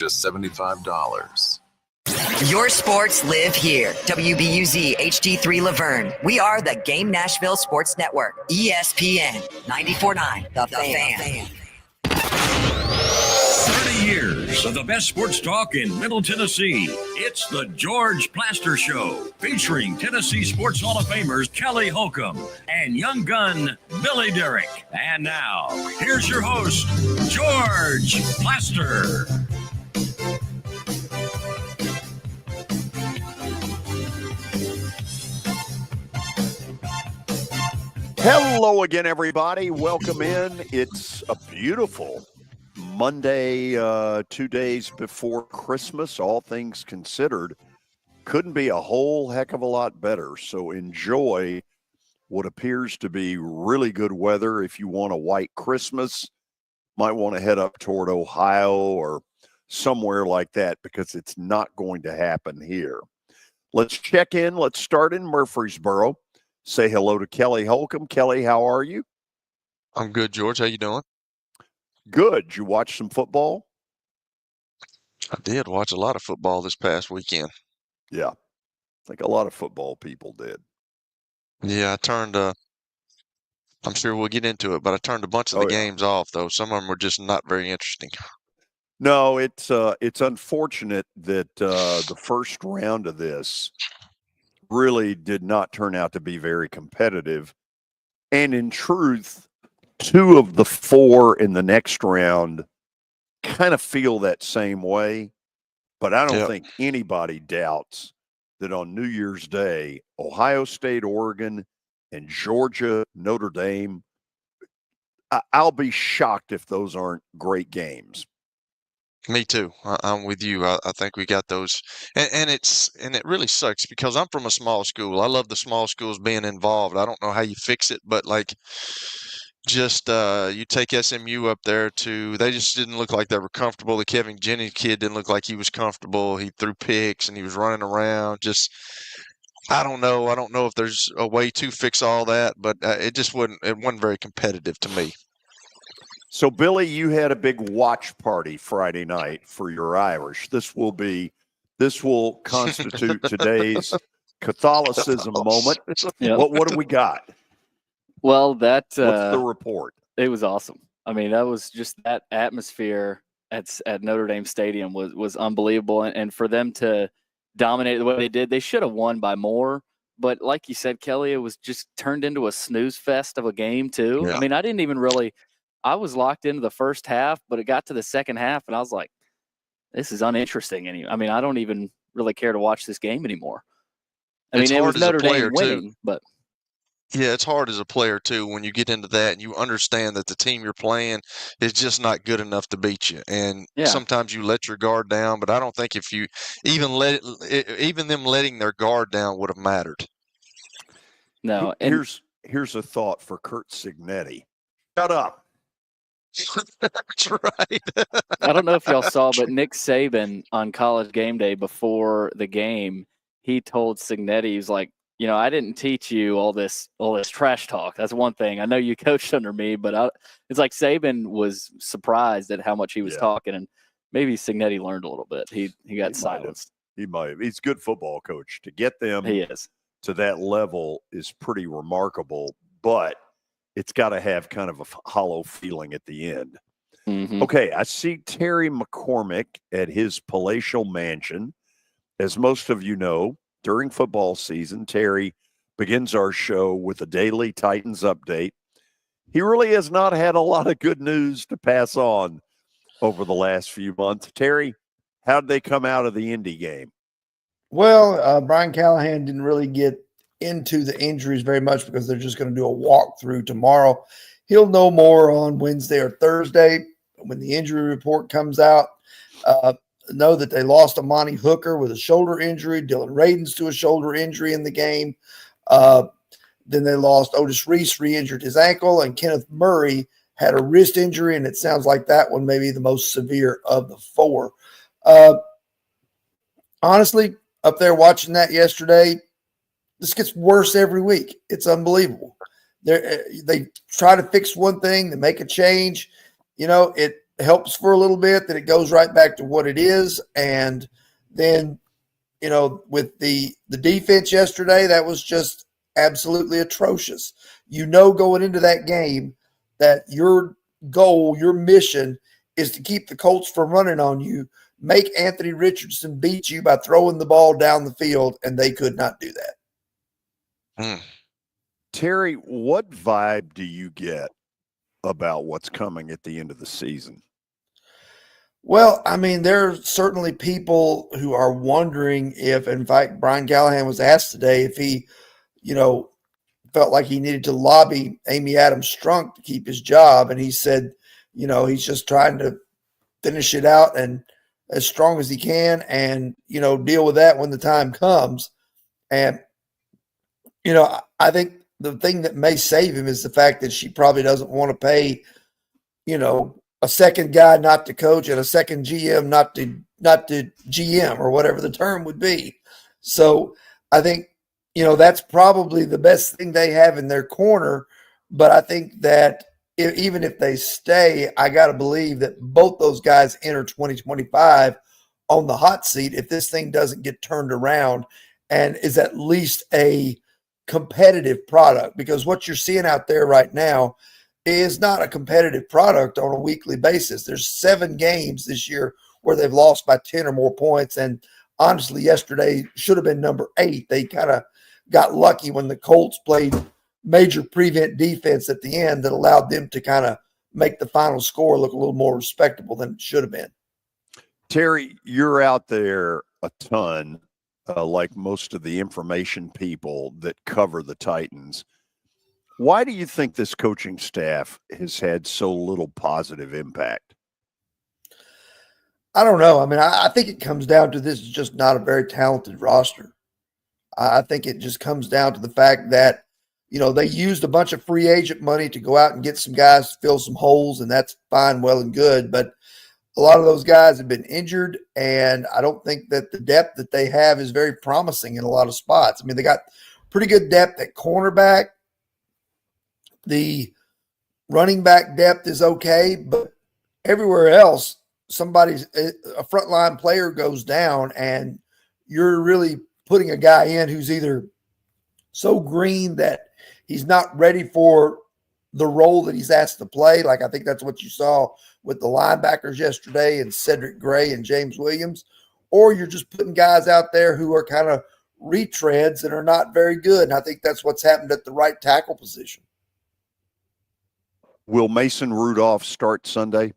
Just $75. Your sports live here. WBUZ HD3 Laverne. We are the Game Nashville Sports Network. ESPN 94.9. The Fan. 30 years of the best sports talk in Middle Tennessee. It's the George Plaster Show, featuring Tennessee Sports Hall of Famers Kelly Holcomb and young gun Billy Derrick. And now, here's your host, George Plaster. Hello again, everybody. Welcome in. It's a beautiful Monday, 2 days before Christmas, all things considered. Couldn't be a whole heck of a lot better. So enjoy what appears to be really good weather. If you want a white Christmas, might want to head up toward Ohio or somewhere like that, because it's not going to happen here. Let's check in. Let's start in Murfreesboro. Say hello to Kelly Holcomb. Kelly, how are you? I'm good, George. How you doing? Good. You watch some football? I did watch a lot of football this past weekend. Yeah. I think a lot of football people did. Yeah, I turned I'm sure we'll get into it, but I turned a bunch of the games off, though. Some of them were just not very interesting. No, it's unfortunate that the first round of this really did not turn out to be very competitive. And in truth, 2 of the 4 in the next round kind of feel that same way. But I don't think anybody doubts that on New Year's Day, Ohio State, Oregon, and Georgia, Notre Dame, I'll be shocked if those aren't great games. Me too. I'm with you. I think we got those, and it really sucks because I'm from a small school. I love the small schools being involved. I don't know how you fix it, but like, just you take SMU up there they just didn't look like they were comfortable. The Kevin Jennings kid didn't look like he was comfortable. He threw picks and he was running around. Just, I don't know. I don't know if there's a way to fix all that, but it wasn't very competitive to me. So, Billy, you had a big watch party Friday night for your Irish. This will constitute today's Catholicism moment. Yep. What do we got? Well, what's the report? It was awesome. I mean, that was just that atmosphere at Notre Dame Stadium was unbelievable. And for them to dominate the way they did, they should have won by more. But like you said, Kelly, it was just turned into a snooze fest of a game, too. Yeah. I mean, I was locked into the first half, but it got to the second half, and I was like, this is uninteresting. I mean, I don't even really care to watch this game anymore. It was Notre Dame winning, but yeah, it's hard as a player too when you get into that and you understand that the team you're playing is just not good enough to beat you. And sometimes you let your guard down, but I don't think if you even them letting their guard down would have mattered. No. Here's a thought for Curt Cignetti. Shut up. That's right. I don't know if y'all saw, but Nick Saban on College Game Day before the game, he told Cignetti, he was like, I didn't teach you all this trash talk. That's one thing. I know you coached under me, but it's like Saban was surprised at how much he was talking, and maybe Cignetti learned a little bit. He got silenced. He might have. He's a good football coach. To get them to that level is pretty remarkable, but it's got to have kind of a hollow feeling at the end. Mm-hmm. Okay, I see Terry McCormick at his palatial mansion. As most of you know, during football season, Terry begins our show with a daily Titans update. He really has not had a lot of good news to pass on over the last few months. Terry, how did they come out of the Indy game? Well, Brian Callahan didn't really get into the injuries very much because they're just going to do a walkthrough tomorrow. He'll know more on Wednesday or Thursday when the injury report comes out. Know that they lost Amani Hooker with a shoulder injury, Dylan Radins to a shoulder injury in the game. Then they lost Otis Reese, re-injured his ankle, and Kenneth Murray had a wrist injury, and it sounds like that one may be the most severe of the 4. Honestly, up there watching that yesterday, this gets worse every week. It's unbelievable. They try to fix one thing, they make a change. helps for a little bit, then it goes right back to what it is. And then, with the defense yesterday, that was just absolutely atrocious. Going into that game that your goal, your mission is to keep the Colts from running on you, make Anthony Richardson beat you by throwing the ball down the field, and they could not do that. Terry, what vibe do you get about what's coming at the end of the season? Well, I mean, there are certainly people who are wondering if, in fact, Brian Callahan was asked today if he, felt like he needed to lobby Amy Adams Strunk to keep his job. And he said, he's just trying to finish it out and as strong as he can and, deal with that when the time comes. And, I think the thing that may save him is the fact that she probably doesn't want to pay, a second guy not to coach and a second GM not to GM or whatever the term would be. So I think, that's probably the best thing they have in their corner. But I think that even if they stay, I got to believe that both those guys enter 2025 on the hot seat if this thing doesn't get turned around and is at least a competitive product, because what you're seeing out there right now is not a competitive product on a weekly basis. There's 7 games this year where they've lost by 10 or more points. And honestly, yesterday should have been number 8. They kind of got lucky when the Colts played major prevent defense at the end that allowed them to kind of make the final score look a little more respectable than it should have been. Terry, you're out there a ton, like most of the information people that cover the Titans. Why do you think this coaching staff has had so little positive impact? I don't know. I mean, I think it comes down to this is just not a very talented roster. I think it just comes down to the fact that, they used a bunch of free agent money to go out and get some guys to fill some holes, and that's fine, well and good. But a lot of those guys have been injured, and I don't think that the depth that they have is very promising in a lot of spots. I mean, they got pretty good depth at cornerback. The running back depth is okay, but everywhere else, a frontline player goes down, and you're really putting a guy in who's either so green that he's not ready for the role that he's asked to play. Like I think that's what you saw with the linebackers yesterday and Cedric Gray and James Williams, or you're just putting guys out there who are kind of retreads and are not very good. And I think that's what's happened at the right tackle position. Will Mason Rudolph start Sunday?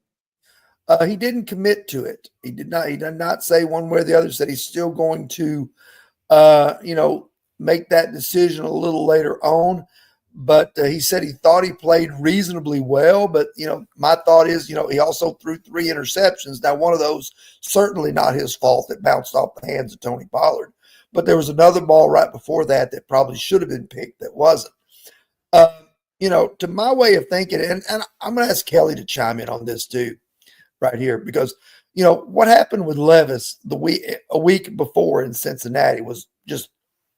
He didn't commit to it. He did not say one way or the other. Said he's still going to, make that decision a little later on. But he said he thought he played reasonably well. But, my thought is, he also threw 3 interceptions. Now, one of those certainly not his fault that bounced off the hands of Tony Pollard. But there was another ball right before that probably should have been picked that wasn't. To my way of thinking, and I'm going to ask Kelly to chime in on this too, right here, because, what happened with Levis a week before in Cincinnati was just,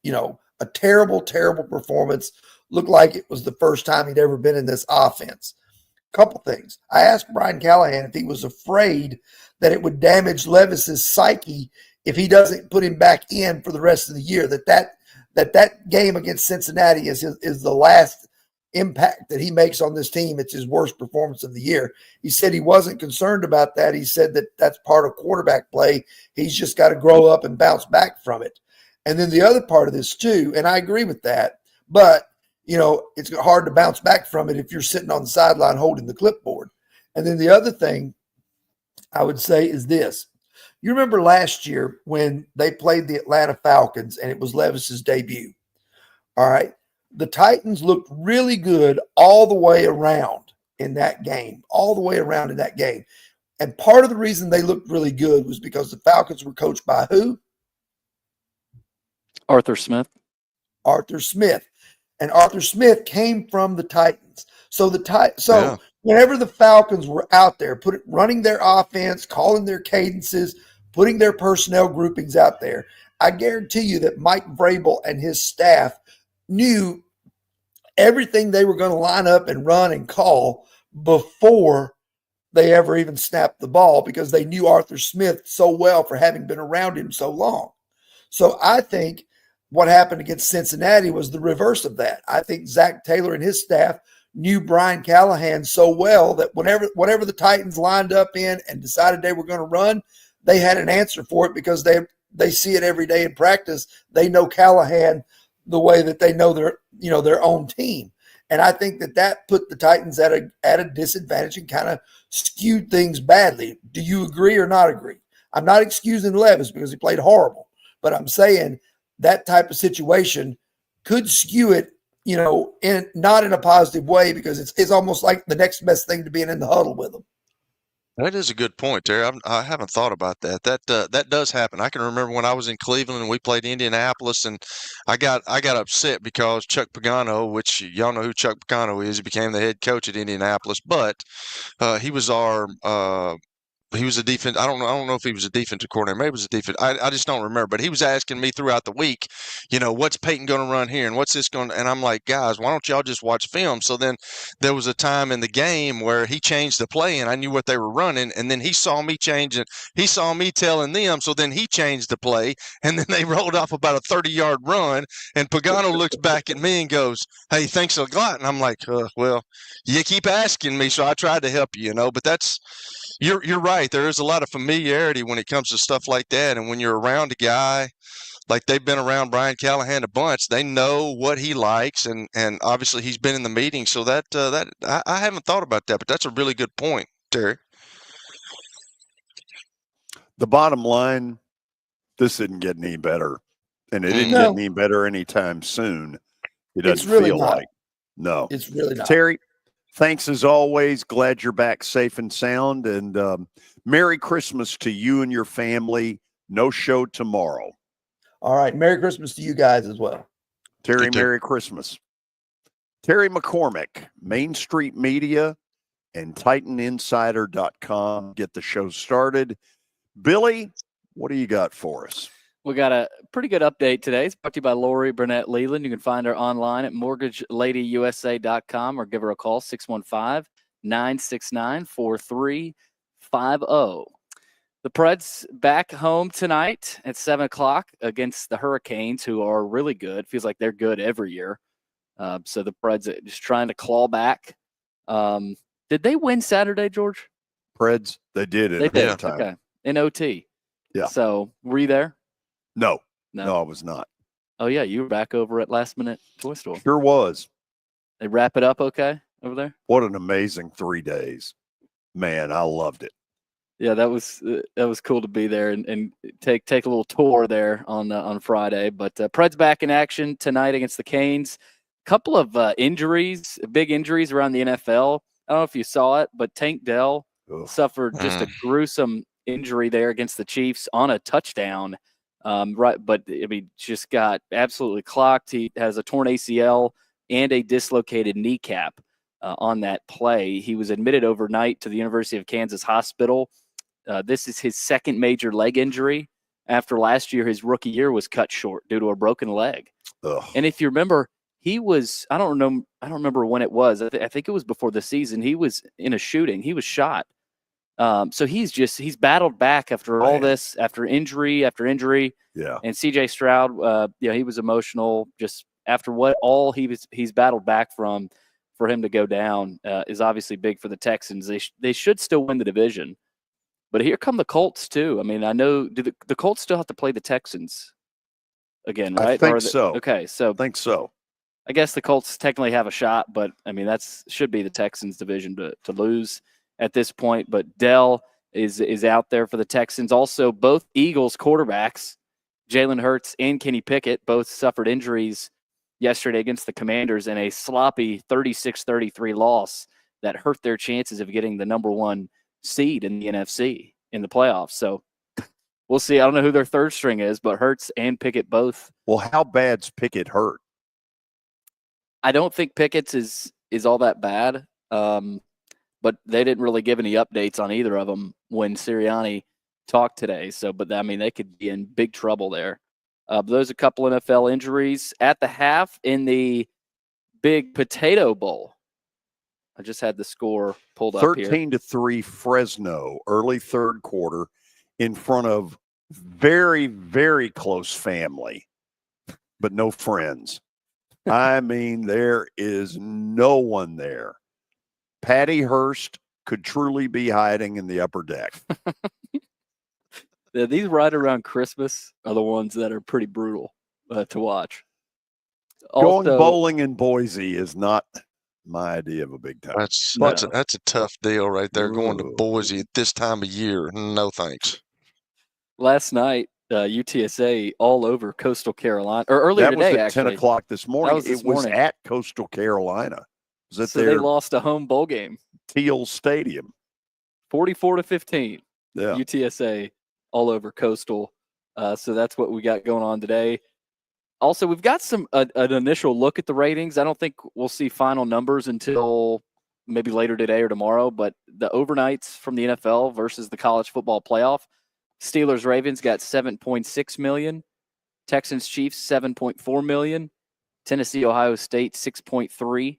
a terrible, terrible performance. Looked like it was the first time he'd ever been in this offense. Couple things. I asked Brian Callahan if he was afraid that it would damage Levis's psyche if he doesn't put him back in for the rest of the year, that game against Cincinnati is the last impact that he makes on this team. It's his worst performance of the year. He said he wasn't concerned about that. He said that that's part of quarterback play. He's just got to grow up and bounce back from it. And then the other part of this too, and I agree with that, but it's hard to bounce back from it if you're sitting on the sideline holding the clipboard. And then the other thing I would say is this. You remember last year when they played the Atlanta Falcons and it was Levis's debut. All right. The Titans looked really good all the way around in that game, And part of the reason they looked really good was because the Falcons were coached by who? Arthur Smith. And Arthur Smith came from the Titans. So whenever the Falcons were out there running their offense, calling their cadences, putting their personnel groupings out there, I guarantee you that Mike Vrabel and his staff knew everything they were going to line up and run and call before they ever even snapped the ball because they knew Arthur Smith so well for having been around him so long. So I think what happened against Cincinnati was the reverse of that. I think Zach Taylor and his staff knew Brian Callahan so well that whatever the Titans lined up in and decided they were going to run, they had an answer for it because they see it every day in practice. They know Callahan the way that they know their own team. And I think that put the Titans at a disadvantage and kind of skewed things badly. Do you agree or not agree? I'm not excusing Levis because he played horrible, but I'm saying that type of situation could skew it, not in a positive way because it's almost like the next best thing to being in the huddle with them. That is a good point, Terry. I haven't thought about that. That does happen. I can remember when I was in Cleveland and we played Indianapolis, and I got upset because Chuck Pagano, which y'all know who Chuck Pagano is, he became the head coach at Indianapolis, but he was he was a defense. I don't know if he was a defensive coordinator. Maybe it was a defense. I just don't remember. But he was asking me throughout the week, what's Peyton going to run here and what's this going to? And I'm like, guys, why don't y'all just watch film? So then there was a time in the game where he changed the play and I knew what they were running. And then he saw me change it. He saw me telling them. So then he changed the play. And then they rolled off about a 30-yard run. And Pagano looks back at me and goes, hey, thanks a lot. And I'm like, well, you keep asking me. So I tried to help you, but you're right. There is a lot of familiarity when it comes to stuff like that. And when you're around a guy, like they've been around Brian Callahan a bunch, they know what he likes. And obviously he's been in the meeting. So that I haven't thought about that, but that's a really good point, Terry. The bottom line, this isn't getting any better. And it didn't get any better anytime soon. It doesn't feel like. No. It's really not. Terry, thanks as always. Glad you're back safe and sound. And Merry Christmas to you and your family. No show tomorrow. All right. Merry Christmas to you guys as well. Terry, Merry Christmas. Terry McCormick, Main Street Media and TitanInsider.com. Get the show started. Billy, what do you got for us? We got a pretty good update today. It's brought to you by Lori Burnett Leland. You can find her online at mortgageladyusa.com or give her a call, 615-969-4350. The Preds back home tonight at 7 o'clock against the Hurricanes, who are really good. Feels like they're good every year. So the Preds are just trying to claw back. Did they win Saturday, George? Preds, they did it. They did. Time. Okay. In OT. Yeah. So were you there? No, I was not. Oh, yeah, you were back over at Last Minute Toy Store. Sure was. They wrap it up okay over there? What an amazing 3 days. Man, I loved it. Yeah, that was cool to be there and take a little tour there on Friday. But Preds back in action tonight against the Canes. Couple of injuries, big injuries around the NFL. I don't know if you saw it, but Tank Dell suffered just a gruesome injury there against the Chiefs on a touchdown. Right, but I mean, just got absolutely clocked. He has a torn ACL and a dislocated kneecap on that play. He was admitted overnight to the University of Kansas Hospital. This is his second major leg injury after last year. His rookie year was cut short due to a broken leg. And if you remember, he was, I don't remember when it was. I think it was before the season. He was in a shooting. He was shot. So he's battled back after all this, after injury. Yeah. And CJ Stroud, he was emotional just after what all he's battled back from. For him to go down is obviously big for the Texans. They should still win the division, but here come the Colts too. I mean, I know the Colts still have to play the Texans again, right? I think so. Okay, so I think so. I guess the Colts technically have a shot, but I mean should be the Texans' division to lose at this point. But Dell is out there for the Texans. Also, both Eagles quarterbacks, Jalen Hurts and Kenny Pickett, both suffered injuries yesterday against the Commanders in a sloppy 36-33 loss that hurt their chances of getting the number one seed in the NFC in the playoffs. So we'll see. I don't know who their third string is, but Hurts and Pickett both. Well, how bad's Pickett hurt? I don't think Pickett's is all that bad, but they didn't really give any updates on either of them when Sirianni talked today. So, but I mean, they could be in big trouble there. Those a couple NFL injuries at the half in the Big Potato Bowl. I just had the score pulled up here. 13-3 Fresno, early third quarter, in front of very, very close family, but no friends. I mean, there is no one there. Patty Hearst could truly be hiding in the upper deck. Yeah, these right around Christmas are the ones that are pretty brutal to watch. Going bowling in Boise is not my idea of a big time. That's a tough deal right there. Going to Boise at this time of year, no thanks. Last night, UTSA all over Coastal Carolina, or earlier today, actually. That was at 10 o'clock this morning. It was at Coastal Carolina. So they lost a home bowl game. Teal Stadium. 44-15. Yeah. UTSA all over Coastal. So that's what we got going on today. Also, we've got an initial look at the ratings. I don't think we'll see final numbers until maybe later today or tomorrow, but the overnights from the NFL versus the college football playoff, Steelers-Ravens got 7.6 million, Texans-Chiefs 7.4 million, Tennessee-Ohio State 6.3,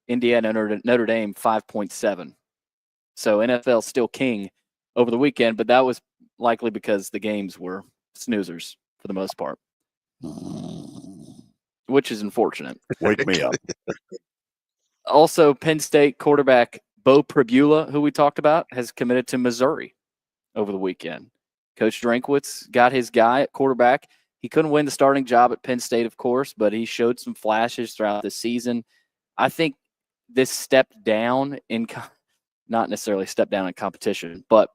Indiana-Notre Dame 5.7. So NFL still king over the weekend, but that was likely because the games were snoozers for the most part, which is unfortunate. Wake me up. Also, Penn State quarterback Bo Pribula, who we talked about, has committed to Missouri over the weekend. Coach Drinkwitz got his guy at quarterback. He couldn't win the starting job at Penn State, of course, but he showed some flashes throughout the season. I think this step down not necessarily step down in competition, but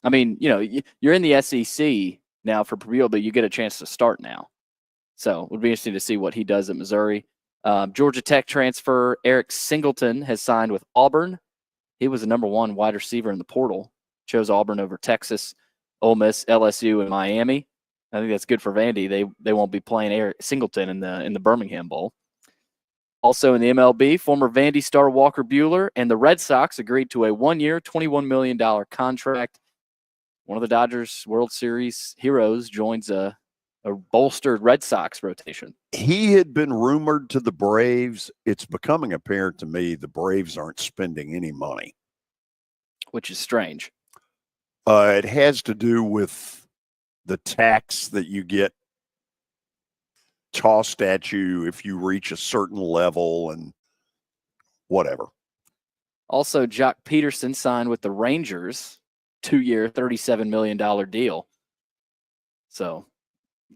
I mean, you're in the SEC now for Pribula, but you get a chance to start now. So it would be interesting to see what he does at Missouri. Georgia Tech transfer Eric Singleton has signed with Auburn. He was the number one wide receiver in the portal. Chose Auburn over Texas, Ole Miss, LSU, and Miami. I think that's good for Vandy. They won't be playing Eric Singleton in the Birmingham Bowl. Also in the MLB, former Vandy star Walker Buehler and the Red Sox agreed to a 1-year, $21 million contract. One of the Dodgers World Series heroes joins a bolstered Red Sox rotation. He had been rumored to the Braves. It's becoming apparent to me the Braves aren't spending any money, which is strange. It has to do with the tax that you get tossed at you if you reach a certain level and whatever. Also, Jock Peterson signed with the Rangers, 2-year, $37 million deal. So,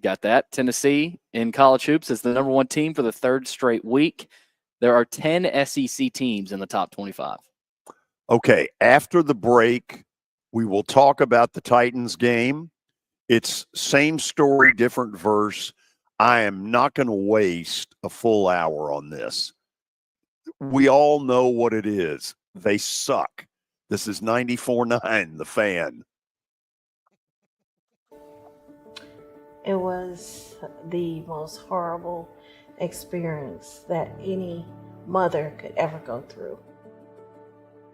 got that. Tennessee in college hoops is the number one team for the third straight week. There are 10 SEC teams in the top 25. Okay, after the break, we will talk about the Titans game. It's same story, different verse. I am not going to waste a full hour on this. We all know what it is. They suck. This is 94.9, The Fan. It was the most horrible experience that any mother could ever go through.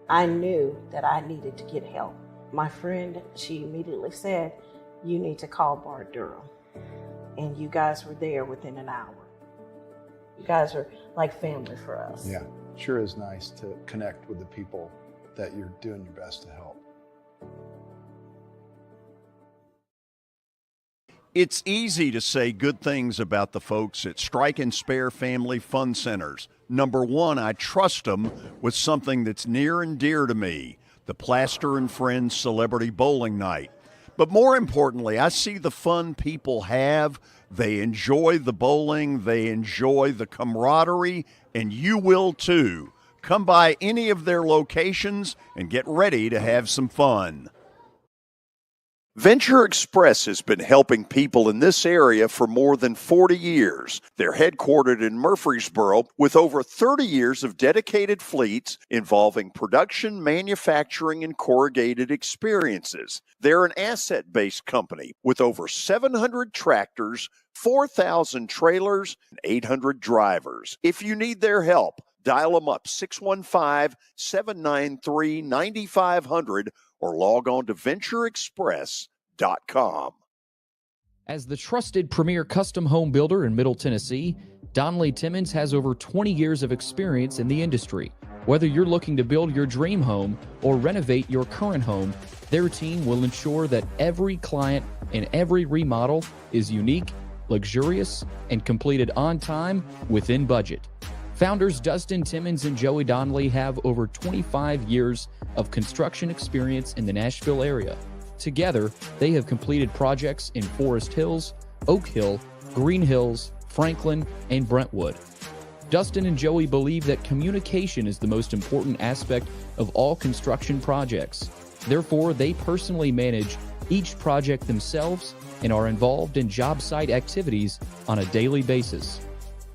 I knew that I needed to get help. My friend, she immediately said, "You need to call Bart Durham." And you guys were there within an hour. You guys are like family for us. Yeah, sure is nice to connect with the people that you're doing your best to help. It's easy to say good things about the folks at Strike and Spare Family Fun Centers. Number one, I trust them with something that's near and dear to me, the Plaster and Friends Celebrity Bowling Night. But more importantly, I see the fun people have. They enjoy the bowling, they enjoy the camaraderie, and you will too. Come by any of their locations and get ready to have some fun. Venture Express has been helping people in this area for more than 40 years. They're headquartered in Murfreesboro with over 30 years of dedicated fleets involving production, manufacturing, and corrugated experiences. They're an asset-based company with over 700 tractors, 4,000 trailers, and 800 drivers. If you need their help, dial them up 615-793-9500 or log on to ventureexpress.com. As the trusted premier custom home builder in Middle Tennessee, Donnelly Timmons has over 20 years of experience in the industry. Whether you're looking to build your dream home or renovate your current home, their team will ensure that every client and every remodel is unique, luxurious, and completed on time within budget. Founders Dustin Timmons and Joey Donnelly have over 25 years of construction experience in the Nashville area. Together, they have completed projects in Forest Hills, Oak Hill, Green Hills, Franklin, and Brentwood. Dustin and Joey believe that communication is the most important aspect of all construction projects. Therefore, they personally manage each project themselves and are involved in job site activities on a daily basis.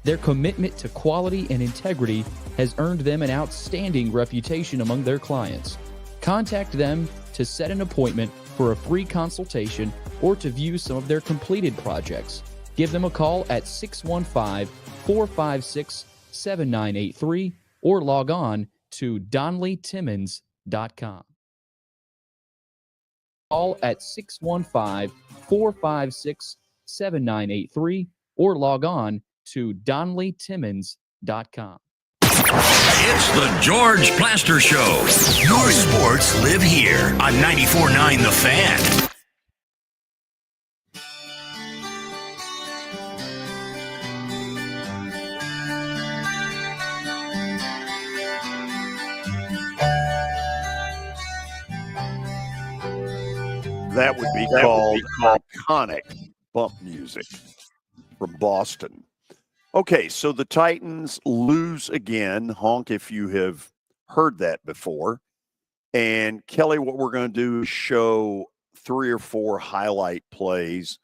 Their commitment to quality and integrity has earned them an outstanding reputation among their clients. Contact them to set an appointment for a free consultation or to view some of their completed projects. Give them a call at 615-456-7983 or log on to DonnellyTimmons.com. Call at 615-456-7983 or log on to DonnellyTimmons.com. It's the George Plaster Show. Your sports live here on 94.9 The Fan. That would be called iconic bump music from Boston. Okay, so the Titans lose again. Honk if you have heard that before. And Kelly, what we're going to do is show 3 or 4 highlight plays,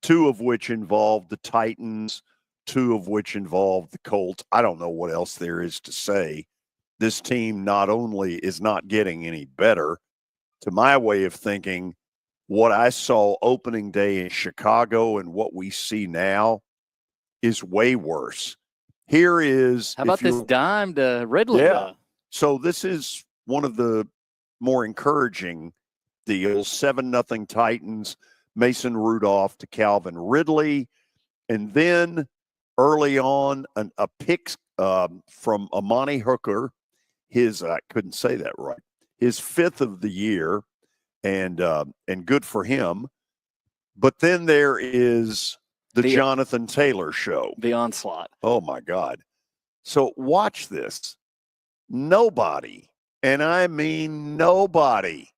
2 of which involve the Titans, 2 of which involve the Colts. I don't know what else there is to say. This team not only is not getting any better, to my way of thinking, what I saw opening day in Chicago and what we see now is way worse. Here is... How about this dime to Ridley? Yeah. So this is one of the more encouraging deals. 7-0 Titans, Mason Rudolph to Calvin Ridley. And then early on, a pick from Amani Hooker, I couldn't say that right, his 5th of the year. And good for him. But then there is the Jonathan Taylor show. The onslaught. Oh, my God. So watch this. Nobody, and I mean nobody,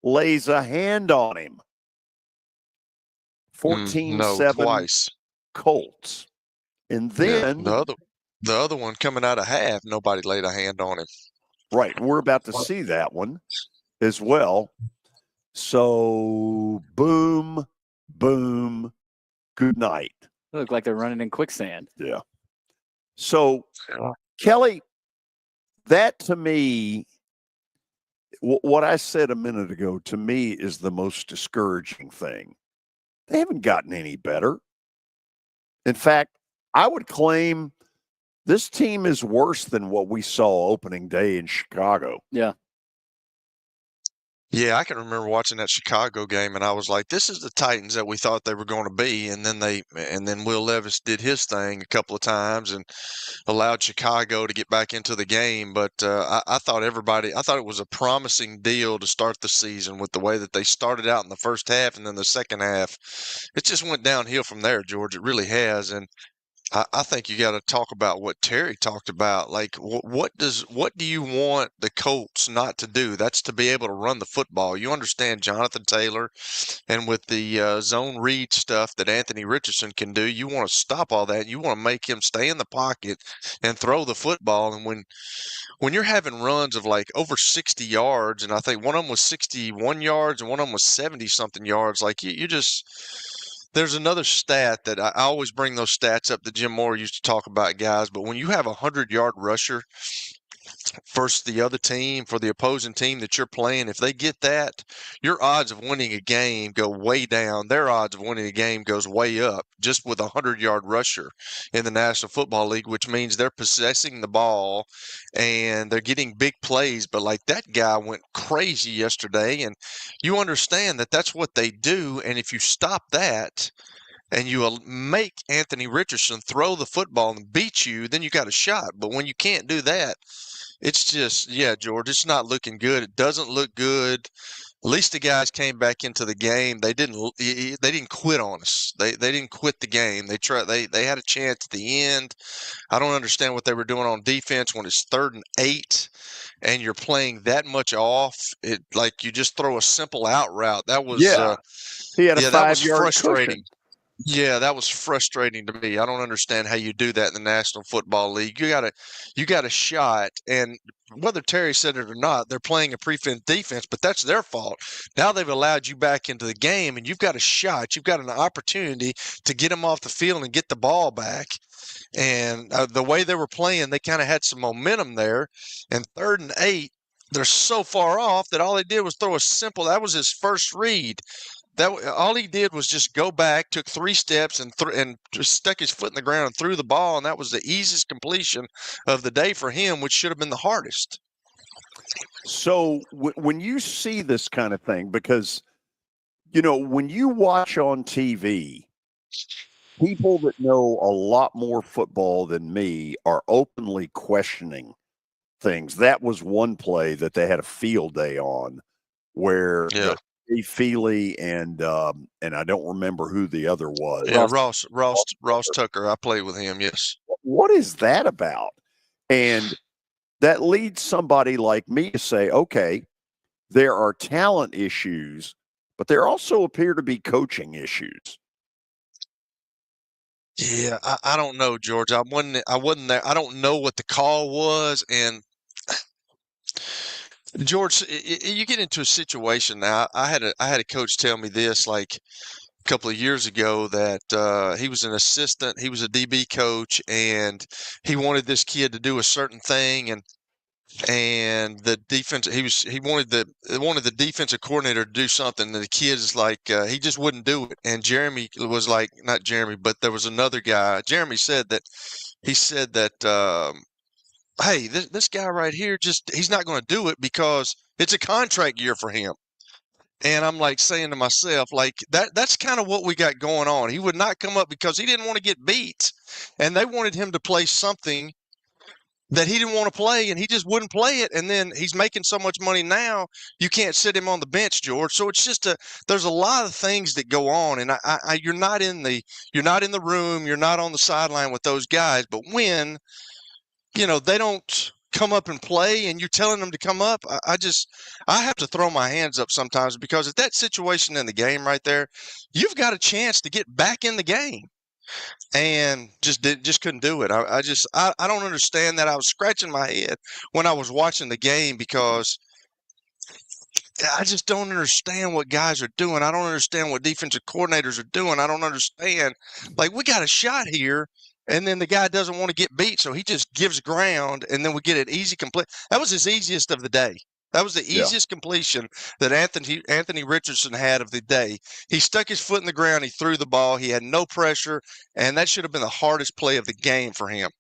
lays a hand on him. 14-7 twice. Colts. And then the other one coming out of half, nobody laid a hand on him. Right. We're about to see that one as well. So, boom, boom, good night. They look like they're running in quicksand. Yeah. So, Kelly, that to me, what I said a minute ago, to me is the most discouraging thing. They haven't gotten any better. In fact, I would claim this team is worse than what we saw opening day in Chicago. Yeah. Yeah, I can remember watching that Chicago game, and I was like, "This is the Titans that we thought they were going to be." And then Will Levis did his thing a couple of times and allowed Chicago to get back into the game. But I thought it was a promising deal to start the season with the way that they started out in the first half, and then the second half, it just went downhill from there. George, it really has, and I think you got to talk about what Terry talked about. Like, what do you want the Colts not to do? That's to be able to run the football. You understand Jonathan Taylor, and with the zone read stuff that Anthony Richardson can do, you want to stop all that. You want to make him stay in the pocket and throw the football. And when you're having runs of like over 60 yards, and I think one of them was 61 yards and one of them was 70-something yards, like you just – there's another stat that I always bring those stats up that Jim Moore used to talk about, guys. But when you have a 100-yard rusher versus the other team, for the opposing team that you're playing, if they get that, your odds of winning a game go way down. Their odds of winning a game goes way up just with a 100-yard rusher in the National Football League, which means they're possessing the ball and they're getting big plays. But like that guy went crazy yesterday, and you understand that that's what they do. And if you stop that, and you make Anthony Richardson throw the football and beat you, then you got a shot. But when you can't do that, it's just, yeah, George, it's not looking good. It doesn't look good. At least the guys came back into the game. They didn't quit on us. They didn't quit the game. They had a chance at the end. I don't understand what they were doing on defense when it's 3rd and 8 and you're playing that much off. It like you just throw a simple out route. That was he had a that was 5-yard frustrating. cushion. Yeah, that was frustrating to me. I don't understand how you do that in the National Football League. You got a shot, and whether Terry said it or not, they're playing a prevent defense, but that's their fault. Now they've allowed you back into the game, and you've got a shot. You've got an opportunity to get them off the field and get the ball back. And the way they were playing, they kind of had some momentum there. And 3rd and 8, they're so far off that all they did was throw a simple. That was his first read. All he did was just go back, took 3 steps, and just stuck his foot in the ground and threw the ball, and that was the easiest completion of the day for him, which should have been the hardest. So when you see this kind of thing, because, you know, when you watch on TV, people that know a lot more football than me are openly questioning things. That was one play that they had a field day on where Feely and I don't remember who the other was. Yeah, Ross Tucker. I played with him. Yes. What is that about? And that leads somebody like me to say, okay, there are talent issues, but there also appear to be coaching issues. Yeah, I don't know, George. I wasn't there. I don't know what the call was, and George, you get into a situation now. I had a coach tell me this like a couple of years ago that he was an assistant, he was a DB coach, and he wanted this kid to do a certain thing, and the defense he wanted the defensive coordinator to do something, and the kid's like he just wouldn't do it. And Jeremy was like, not Jeremy, but there was another guy. Jeremy said that hey, this guy right here, he's not going to do it because it's a contract year for him. And I'm like saying to myself, like that's kind of what we got going on. He would not come up because he didn't want to get beat, and they wanted him to play something that he didn't want to play, and he just wouldn't play it. And then he's making so much money now, you can't sit him on the bench, George. So it's just there's a lot of things that go on, and you're not in the room, you're not on the sideline with those guys. But when they don't come up and play and you're telling them to come up, I have to throw my hands up sometimes, because at that situation in the game right there, you've got a chance to get back in the game, and just couldn't do it. I don't understand that. I was scratching my head when I was watching the game because I just don't understand what guys are doing. I don't understand what defensive coordinators are doing. I don't understand. Like, we got a shot here, and then the guy doesn't want to get beat, so he just gives ground, and then we get an easy complete. That was his easiest of the day. That was the easiest completion that Anthony Richardson had of the day. He stuck his foot in the ground. He threw the ball. He had no pressure, and that should have been the hardest play of the game for him.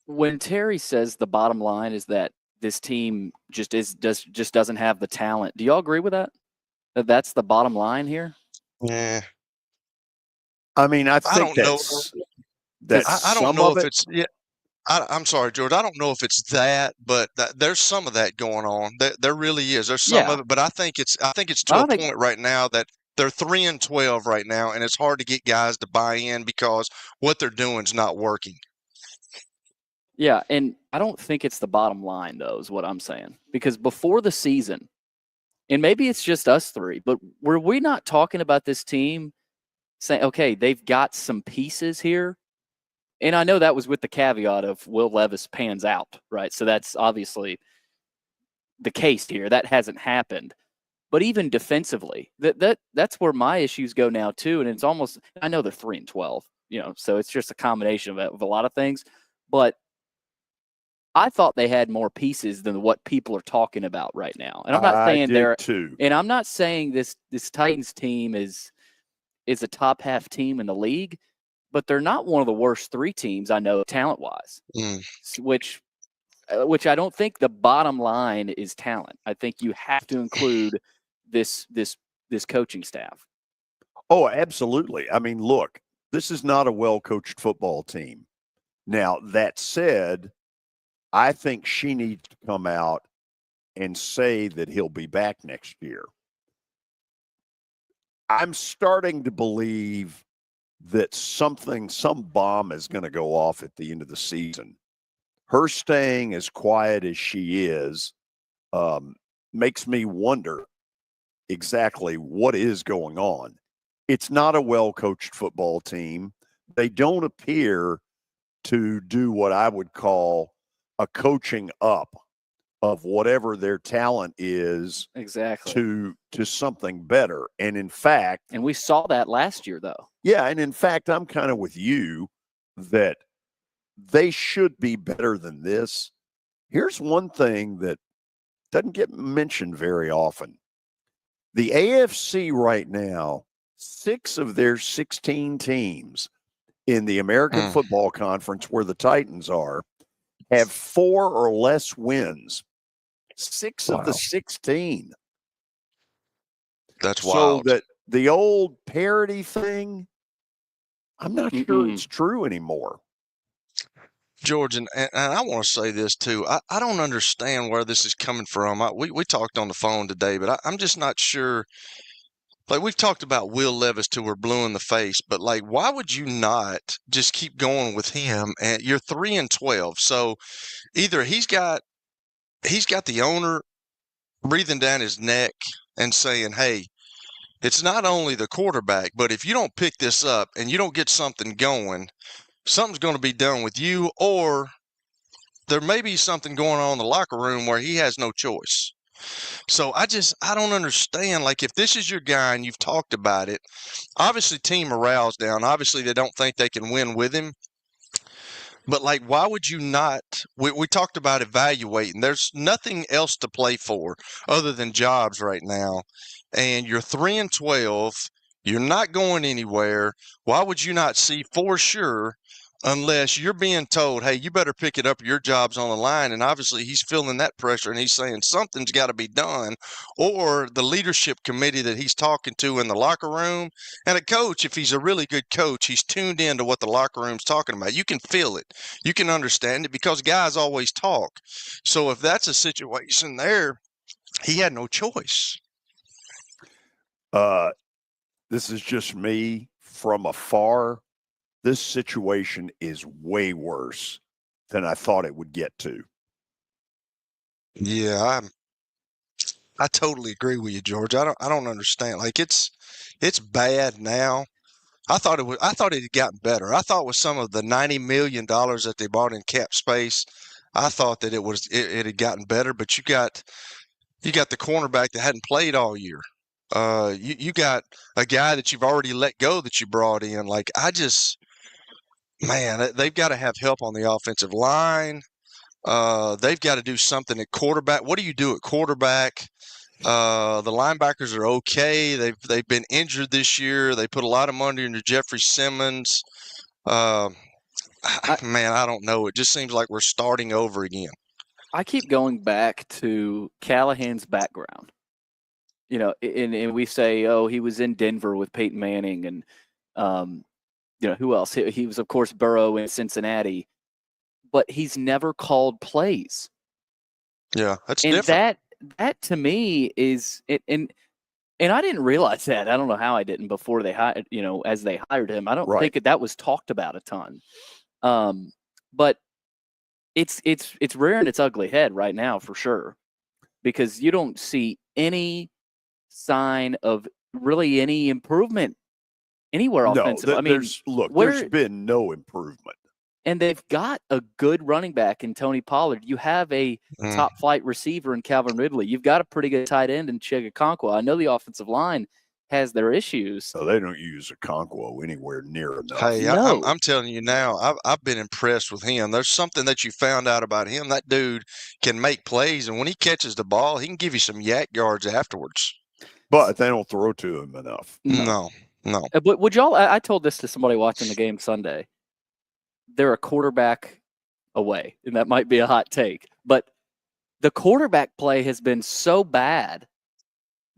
When Terry says the bottom line is that this team just doesn't have the talent, do y'all agree with that? That's the bottom line here? Yeah. I mean, I think I don't know if it's I'm sorry, George. I don't know if it's that, but there's some of that going on. There really is. There's some of it, but I think it's to a point right now that they're 3-12 right now, and it's hard to get guys to buy in because what they're doing is not working. Yeah, and I don't think it's the bottom line, though, is what I'm saying. Because before the season, and maybe it's just us three, but were we not talking about this team saying, okay, they've got some pieces here? And I know that was with the caveat of Will Levis pans out, right? So that's obviously the case here. That hasn't happened. But even defensively, that's where my issues go now too. And it's almost, I know they're 3-12, so it's just a combination of a lot of things. But I thought they had more pieces than what people are talking about right now. And I'm not saying they're too. And I'm not saying this Titans team is a top half team in the league. But they're not one of the worst 3 teams I know talent-wise, which I don't think the bottom line is talent. I think you have to include this coaching staff. Oh, absolutely. I mean, look, This is not a well-coached football team. Now, that said, I think she needs to come out and say that he'll be back next year. I'm starting to believe that some bomb is going to go off at the end of the season. Her staying as quiet as she is makes me wonder exactly what is going on. It's not a well-coached football team. They don't appear to do what I would call a coaching up of whatever their talent is exactly to something better. And in fact, and we saw that last year, though. Yeah, and in fact, I'm kind of with you that they should be better than this. Here's one thing that doesn't get mentioned very often. The AFC right now, 6 of their 16 teams in the American Football Conference, where the Titans are, have 4 or less wins. 6 of the 16. That's wild. So that the old parity thing, I'm not sure it's true anymore. George, and I want to say this too. I don't understand where this is coming from. We talked on the phone today, but I'm just not sure. Like, we've talked about Will Levis till we're blue in the face, but like, why would you not just keep going with him? And you're 3-12, so either he's got the owner breathing down his neck and saying, "Hey, it's not only the quarterback, but if you don't pick this up and you don't get something going, something's going to be done with you," or there may be something going on in the locker room where he has no choice. So I don't understand. Like, if this is your guy and you've talked about it, obviously team morale's down. Obviously they don't think they can win with him. But, like, why would you not? We talked about evaluating. There's nothing else to play for other than jobs right now. And you're 3-12. You're not going anywhere. Why would you not see for sure, unless you're being told, hey, you better pick it up, your job's on the line? And obviously he's feeling that pressure and he's saying something's got to be done. Or the leadership committee that he's talking to in the locker room. And a coach, if he's a really good coach, he's tuned into what the locker room's talking about. You can feel it. You can understand it because guys always talk. So if that's a situation there, he had no choice. This is just me from afar. This situation is way worse than I thought it would get to. Yeah, I totally agree with you, George. I don't understand. Like, it's bad now. I thought it had gotten better. I thought with some of the $90 million that they bought in cap space, I thought that it had gotten better. But you got the cornerback that hadn't played all year. You got a guy that you've already let go that you brought in. Like, man, they've got to have help on the offensive line. They've got to do something at quarterback. What do you do at quarterback? The linebackers are okay. They've been injured this year. They put a lot of money into Jeffrey Simmons. Man, I don't know. It just seems like we're starting over again. I keep going back to Callahan's background. You know, and we say, oh, he was in Denver with Peyton Manning, and you know, who else? He was, of course, Burrow in Cincinnati, but he's never called plays. Yeah, that's and different. That to me is it, and I didn't realize that. I don't know how I didn't before they hired, you know, as they hired him. I don't think that was talked about a ton. But it's rearing its ugly head right now for sure, because you don't see any sign of really any improvement anywhere offensively. I mean, there's been no improvement. And they've got a good running back in Tony Pollard. You have a top flight receiver in Calvin Ridley. You've got a pretty good tight end in Chig Okonkwo. I know the offensive line has their issues. So they don't use Okonkwo anywhere near enough. Hey, no. I'm telling you now, I've been impressed with him. There's something that you found out about him. That dude can make plays, and when he catches the ball, he can give you some yak yards afterwards. But they don't throw to him enough. No. But would y'all? I told this to somebody watching the game Sunday. They're a quarterback away, and that might be a hot take, but the quarterback play has been so bad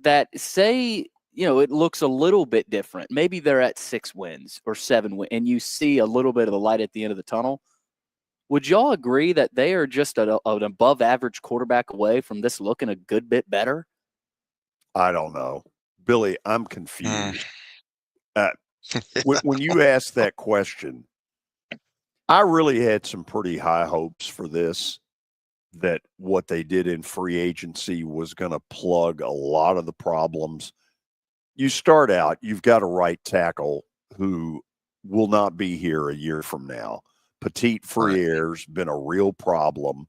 that, say, it looks a little bit different. Maybe they're at 6 wins or 7 wins, and you see a little bit of the light at the end of the tunnel. Would y'all agree that they are just an above average quarterback away from this looking a good bit better? I don't know. Billy, I'm confused. When you asked that question, I really had some pretty high hopes for this, that what they did in free agency was going to plug a lot of the problems. You start out, you've got a right tackle who will not be here a year from now. Petit Frier's been a real problem,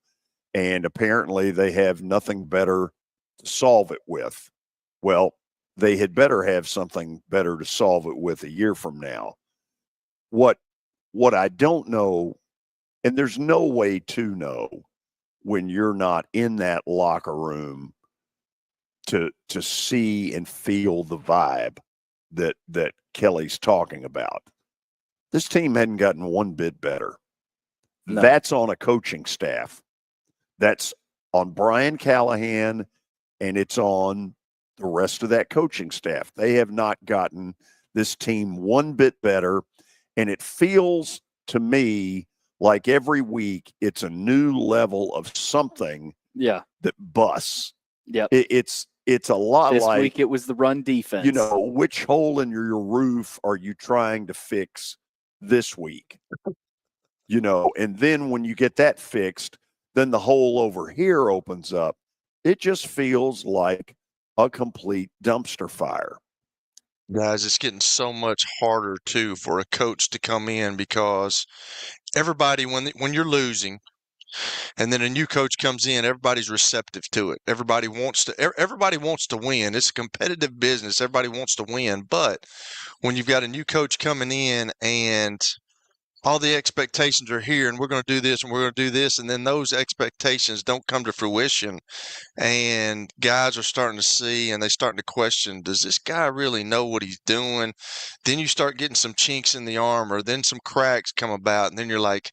and apparently they have nothing better to solve it with. Well, they had better have something better to solve it with a year from now. What I don't know, and there's no way to know when you're not in that locker room to see and feel the vibe that Kelly's talking about. This team hadn't gotten one bit better. No. That's on a coaching staff. That's on Brian Callahan, and it's on the rest of that coaching staff. They have not gotten this team one bit better, and it feels to me like every week it's a new level of something that busts. Yep. It's a lot this like this week it was the run defense. Which hole in your roof are you trying to fix this week? And then when you get that fixed, then the hole over here opens up. It just feels like a complete dumpster fire. Guys, it's getting so much harder, too, for a coach to come in because everybody, when you're losing, and then a new coach comes in, everybody's receptive to it. Everybody wants to win. It's a competitive business. Everybody wants to win. But when you've got a new coach coming in and all the expectations are here and we're going to do this and we're going to do this, and then those expectations don't come to fruition, and guys are starting to see and they're starting to question, does this guy really know what he's doing? Then you start getting some chinks in the armor, then some cracks come about, and then you're like,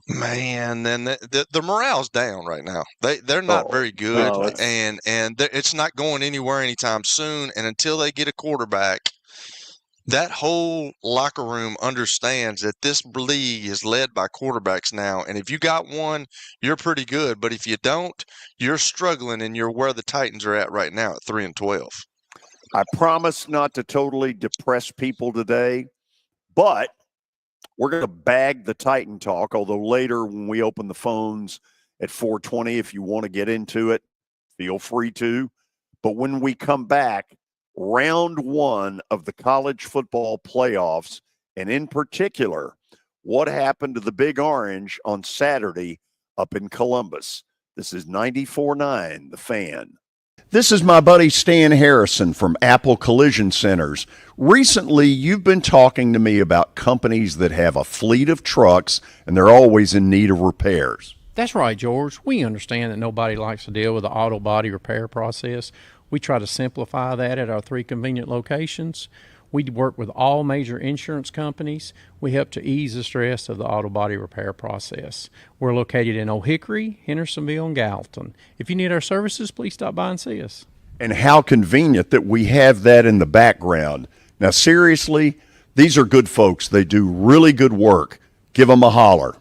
man, then the morale's down right now. They're not very good, and it's not going anywhere anytime soon, and until they get a quarterback, that whole locker room understands that this league is led by quarterbacks now. And if you got one, you're pretty good. But if you don't, you're struggling, and you're where the Titans are at right now at 3-12. I promise not to totally depress people today, but we're going to bag the Titan talk, although later when we open the phones at 4:20, if you want to get into it, feel free to. But when we come back, round 1 of the college football playoffs, and in particular, what happened to the Big Orange on Saturday up in Columbus. This is 94.9 The Fan. This is my buddy Stan Harrison from Apple Collision Centers. Recently, you've been talking to me about companies that have a fleet of trucks and they're always in need of repairs. That's right, George. We understand that nobody likes to deal with the auto body repair process. We try to simplify that at our 3 convenient locations. We work with all major insurance companies. We help to ease the stress of the auto body repair process. We're located in Old Hickory, Hendersonville, and Gallatin. If you need our services, please stop by and see us. And how convenient that we have that in the background. Now, seriously, these are good folks. They do really good work. Give them a holler.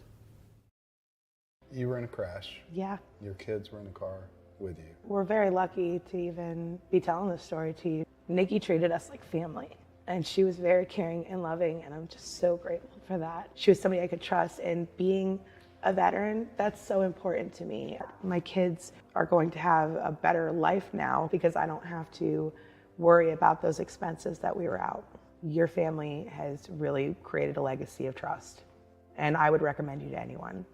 You were in a crash. Yeah. Your kids were in the car with you. We're very lucky to even be telling this story to you. Nikki treated us like family, and she was very caring and loving, and I'm just so grateful for that. She was somebody I could trust, and being a veteran, that's so important to me. My kids are going to have a better life now because I don't have to worry about those expenses that we were out. Your family has really created a legacy of trust, and I would recommend you to anyone.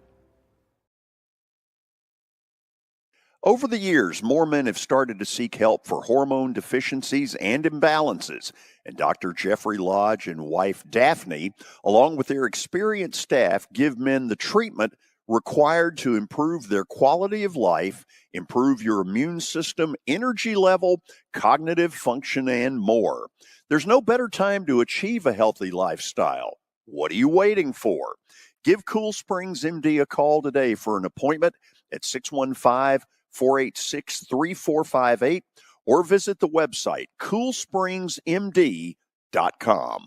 Over the years, more men have started to seek help for hormone deficiencies and imbalances, and Dr. Jeffrey Lodge and wife Daphne, along with their experienced staff, give men the treatment required to improve their quality of life, improve your immune system, energy level, cognitive function, and more. There's no better time to achieve a healthy lifestyle. What are you waiting for? Give Cool Springs MD a call today for an appointment at 615-486-3458, or visit the website coolspringsmd.com.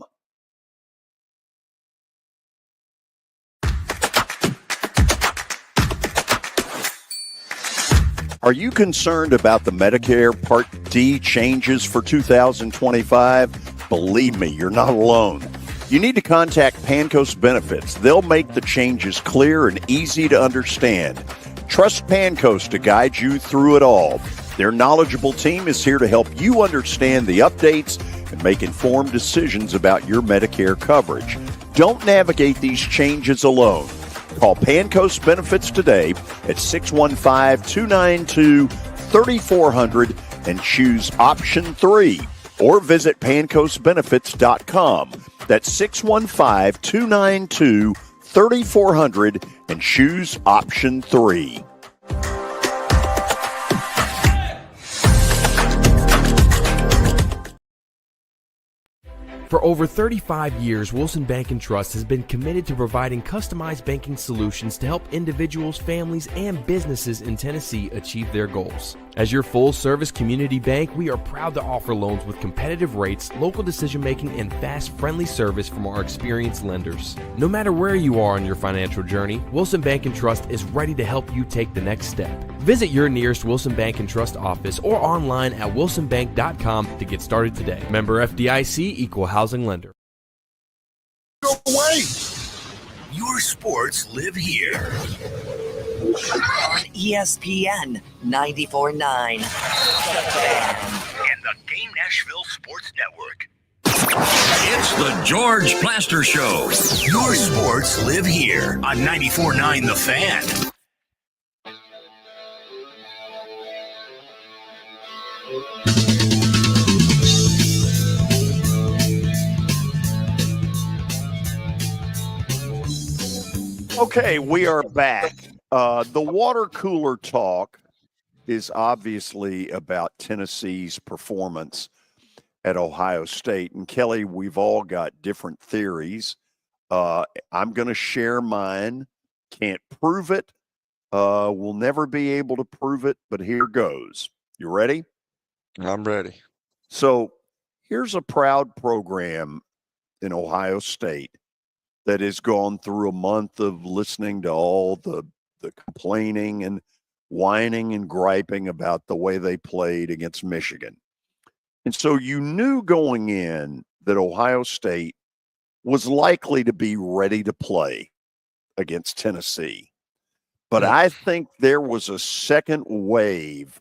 Are you concerned about the Medicare Part D changes for 2025? Believe me, you're not alone. You need to contact Pancoast Benefits. They'll make the changes clear and easy to understand. Trust Pancoast to guide you through it all. Their knowledgeable team is here to help you understand the updates and make informed decisions about your Medicare coverage. Don't navigate these changes alone. Call Pancoast Benefits today at 615-292-3400 and choose option 3, or visit pancoastbenefits.com. That's 615-292-3400 and choose option 3. For over 35 years, Wilson Bank & Trust has been committed to providing customized banking solutions to help individuals, families, and businesses in Tennessee achieve their goals. As your full-service community bank, we are proud to offer loans with competitive rates, local decision-making, and fast, friendly service from our experienced lenders. No matter where you are on your financial journey, Wilson Bank & Trust is ready to help you take the next step. Visit your nearest Wilson Bank & Trust office or online at wilsonbank.com to get started today. Member FDIC, Equal Housing Lender. Go away! Your sports live here. On ESPN 94.9. And the Game Nashville Sports Network. It's the George Plaster Show. Your sports live here on 94.9 The Fan. Okay, we are back. The water cooler talk is obviously about Tennessee's performance at Ohio State. And Kelly, we've all got different theories. I'm going to share mine. Can't prove it. We'll never be able to prove it, but here goes. You ready? I'm ready. So here's a proud program in Ohio State that has gone through a month of listening to all the complaining and whining and griping about the way they played against Michigan. And so you knew going in that Ohio State was likely to be ready to play against Tennessee. But I think there was a second wave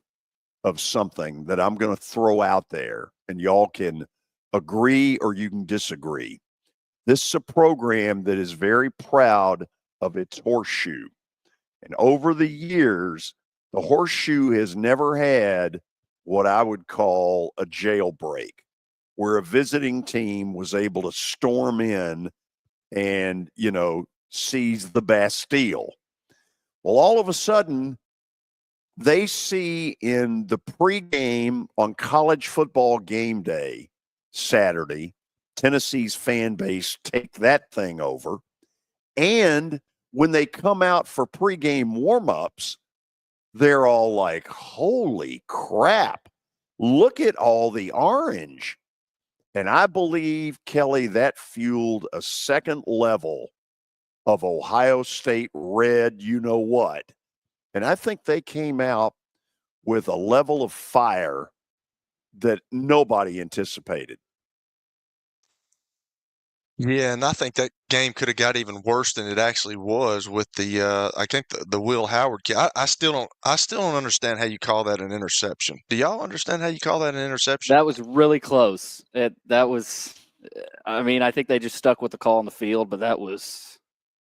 of something that I'm going to throw out there, and y'all can agree or you can disagree. This is a program that is very proud of its horseshoe. And over the years, the horseshoe has never had what I would call a jailbreak, where a visiting team was able to storm in and, seize the Bastille. Well, all of a sudden, they see in the pregame on college football game day Saturday, Tennessee's fan base take that thing over. And when they come out for pregame warmups, they're all like, holy crap, look at all the orange. And I believe, Kelly, that fueled a second level of Ohio State red, you know what. And I think they came out with a level of fire that nobody anticipated. Yeah, and I think that game could have got even worse than it actually was with I think the Will Howard kid. I still don't understand how you call that an interception. Do y'all understand how you call that an interception? That was really close. I think they just stuck with the call on the field, but that was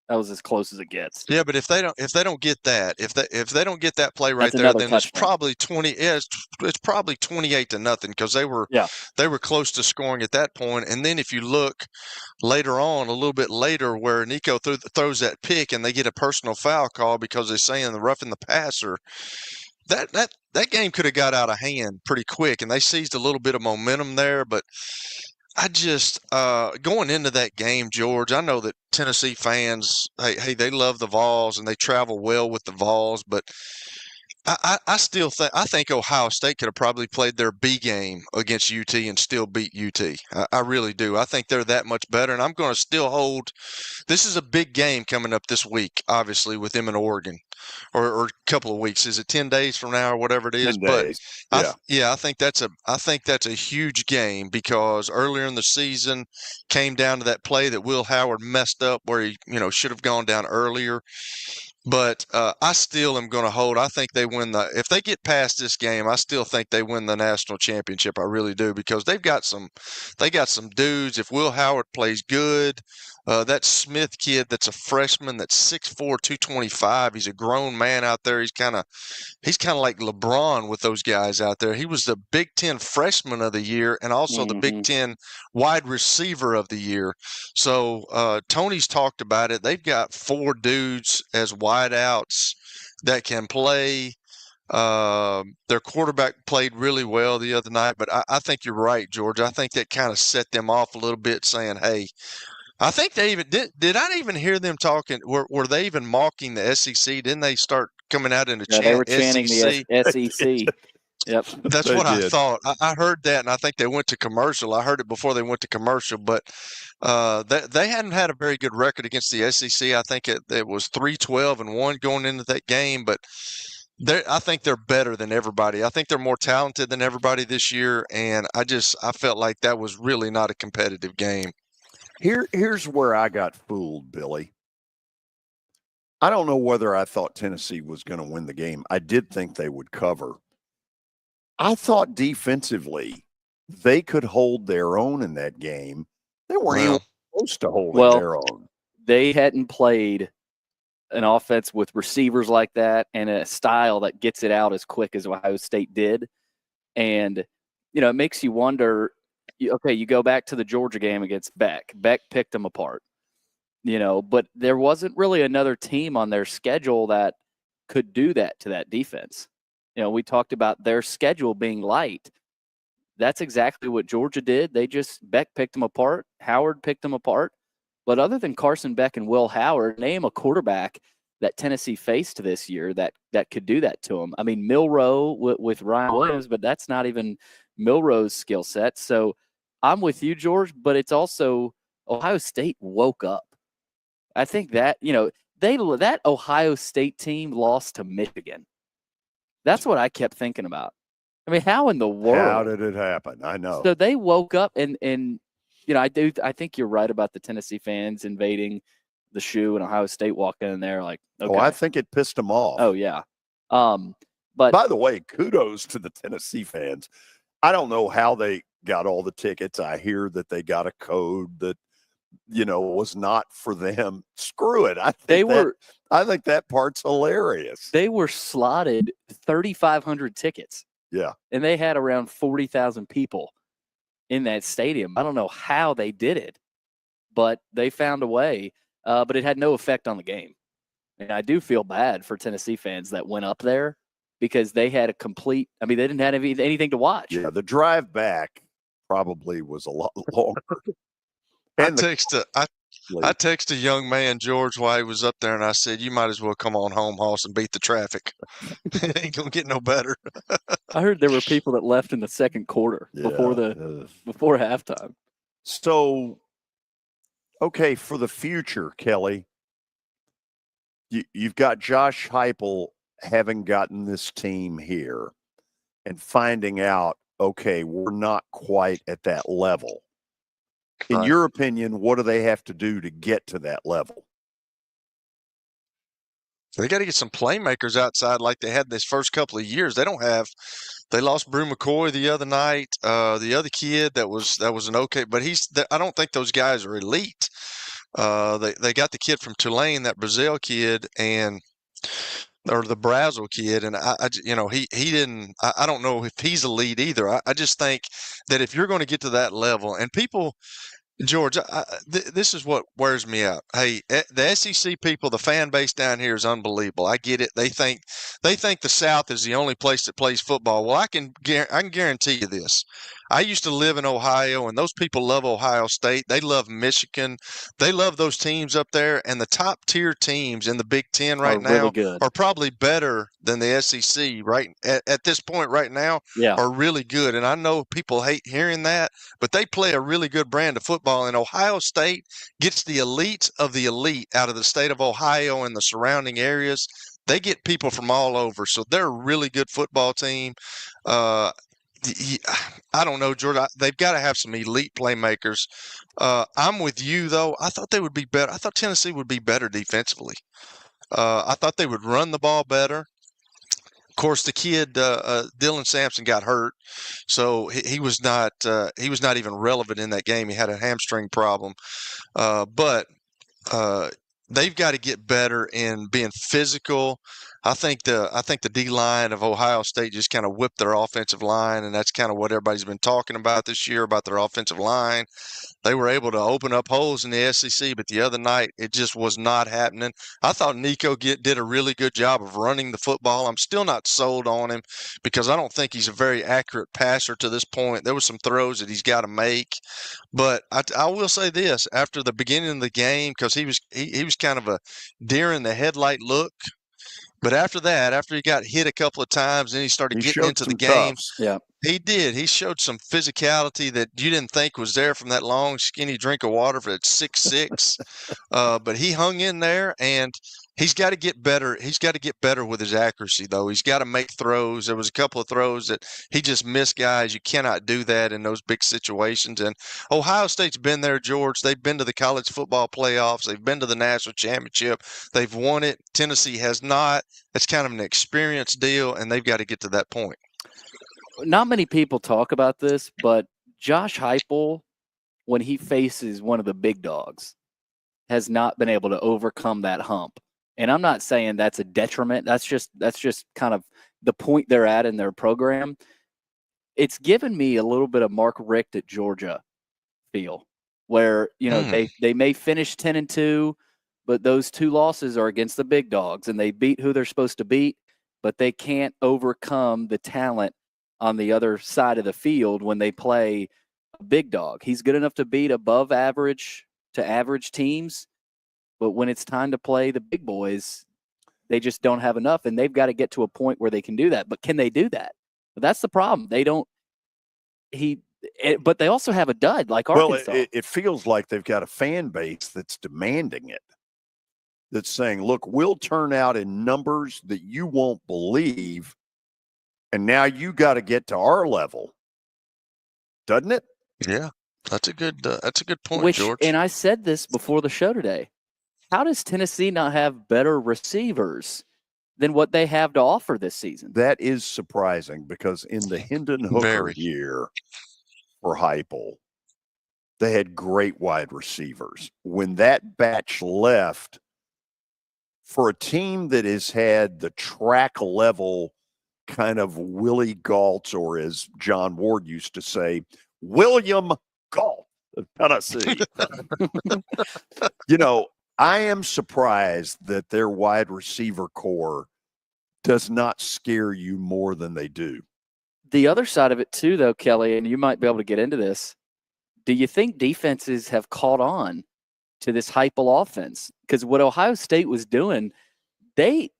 as close as it gets. Yeah, but if they don't get that, if they don't get that play right That's there, then touchdown. it's probably 20. Yeah, it's probably 28-0 because they were close to scoring at that point. And then if you look later on, a little bit later, where Nico throws that pick and they get a personal foul call because they're saying the roughing the passer, that game could have got out of hand pretty quick, and they seized a little bit of momentum there, but. I just going into that game, George, I know that Tennessee fans, hey, they love the Vols and they travel well with the Vols, but I still think Ohio State could have probably played their B game against UT and still beat UT. I really do. I think they're that much better, and I'm going to still hold. This is a big game coming up this week, obviously, with them in Oregon, or a couple of weeks. Is it 10 days from now or whatever it is? 10 days. But I think that's a huge game because earlier in the season came down to that play that Will Howard messed up where he should have gone down earlier. But I still am going to hold. I think they win if they get past this game, I still think they win the national championship. I really do because they got some dudes. If Will Howard plays good, that Smith kid that's a freshman that's 6'4", 225. He's a grown man out there. He's kind of like LeBron with those guys out there. He was the Big Ten freshman of the year and also the Big Ten wide receiver of the year. So Tony's talked about it. They've got 4 dudes as wideouts that can play. Their quarterback played really well the other night, but I think you're right, George. I think that kind of set them off a little bit saying, hey, I think they even did I even hear them talking? Were they even mocking the SEC? Didn't they start coming out in a chant? They were chanting SEC? the SEC. Yep. That's what I thought. I heard that, and I think they went to commercial. I heard it before they went to commercial, but they hadn't had a very good record against the SEC. I think it was 3-12-1 going into that game, but I think they're better than everybody. I think they're more talented than everybody this year, and I felt like that was really not a competitive game. Here's where I got fooled, Billy. I don't know whether I thought Tennessee was going to win the game. I did think they would cover. I thought defensively they could hold their own in that game. They weren't even close to holding their own. They hadn't played an offense with receivers like that and a style that gets it out as quick as Ohio State did. And, it makes you wonder, okay, you go back to the Georgia game against Beck. Beck picked them apart, but there wasn't really another team on their schedule that could do that to that defense. We talked about their schedule being light. That's exactly what Georgia did. Beck picked them apart. Howard picked them apart. But other than Carson Beck and Will Howard, name a quarterback that Tennessee faced this year that could do that to them. I mean, Milroe with Ryan Williams, but that's not even Milroe's skill set. So I'm with you, George, but it's also Ohio State woke up. I think that, that Ohio State team lost to Michigan. That's what I kept thinking about. I mean, how in the world? How did it happen? I know. So they woke up and I think you're right about the Tennessee fans invading the shoe and Ohio State walking in there like, okay. Oh, I think it pissed them off. Oh, yeah. But by the way, kudos to the Tennessee fans. I don't know how they got all the tickets. I hear that they got a code that, was not for them. Screw it. I think that part's hilarious. They were slotted 3,500 tickets. Yeah. And they had around 40,000 people in that stadium. I don't know how they did it, but they found a way. But it had no effect on the game. And I do feel bad for Tennessee fans that went up there because they had they didn't have anything to watch. Yeah, the drive back probably was a lot longer. I text a young man, George, while he was up there, and I said, you might as well come on home, Hoss, and beat the traffic. It ain't going to get no better. I heard there were people that left in the second quarter before halftime. So, okay, for the future, Kelly, you've got Josh Heupel having gotten this team here and finding out, okay, we're not quite at that level. In your opinion, what do they have to do to get to that level? They got to get some playmakers outside like they had this first couple of years. They lost Brew McCoy the other night. The other kid that was an okay, but I don't think those guys are elite. They got the kid from Tulane, that Brazil kid, or the Brazel kid, and he didn't. I don't know if he's elite either. I just think that if you're going to get to that level, and people, George, this is what wears me out. Hey, the SEC people, the fan base down here is unbelievable. I get it. They think the South is the only place that plays football. Well, I can guarantee you this. I used to live in Ohio, and those people love Ohio State. They love Michigan. They love those teams up there. And the top tier teams in the Big Ten right Are really now good. are probably better than the SEC right at this point right now. Yeah. Are really good. And I know people hate hearing that, but they play a really good brand of football. And Ohio State gets the elite of the elite out of the state of Ohio and the surrounding areas. They get people from all over, so they're a really good football team. I don't know, George. They've got to have some elite playmakers. I'm with you, though. I thought they would be better. I thought Tennessee would be better defensively. I thought they would run the ball better. Of course, the kid Dylan Sampson got hurt, so he was not even relevant in that game. He had a hamstring problem, but they've got to get better in being physical. I think the D line of Ohio State just kind of whipped their offensive line, and that's kind of what everybody's been talking about this year about their offensive line. They were able to open up holes in the SEC, but the other night it just was not happening. I thought Nico did a really good job of running the football. I'm still not sold on him because I don't think he's a very accurate passer to this point. There were some throws that he's got to make, but I will say this: after the beginning of the game, because he was kind of a deer in the headlight look. But after that, after he got hit a couple of times, then he started getting into the game. Yeah, he did. He showed some physicality that you didn't think was there from that long, skinny drink of water for that 6'6". But he hung in there, and he's got to get better. He's got to get better with his accuracy, though. He's got to make throws. There was a couple of throws that he just missed guys. You cannot do that in those big situations. And Ohio State's been there, George. They've been to the college football playoffs. They've been to the national championship. They've won it. Tennessee has not. It's kind of an experience deal, and they've got to get to that point. Not many people talk about this, but Josh Heupel, when he faces one of the big dogs, has not been able to overcome that hump. And I'm not saying that's a detriment. That's just kind of the point they're at in their program. It's given me a little bit of Mark Richt at Georgia feel, where they may finish 10-2, but those two losses are against the big dogs, and they beat who they're supposed to beat, but they can't overcome the talent on the other side of the field when they play a big dog. He's good enough to beat above average to average teams, but when it's time to play the big boys, they just don't have enough, and they've got to get to a point where they can do that. But can they do that? That's the problem. They don't. But they also have a dud like Arkansas. Well, it feels like they've got a fan base that's demanding it. That's saying, look, we'll turn out in numbers that you won't believe, and now you got to get to our level, doesn't it? Yeah, that's a good point, George. And I said this before the show today. How does Tennessee not have better receivers than what they have to offer this season? That is surprising because in the Hendon Hooker year for Heupel, they had great wide receivers. When that batch left, for a team that has had the track level kind of Willie Galtz, or as John Ward used to say, William Galt of Tennessee. I am surprised that their wide receiver core does not scare you more than they do. The other side of it too, though, Kelly, and you might be able to get into this, do you think defenses have caught on to this Heupel offense? Because what Ohio State was doing, they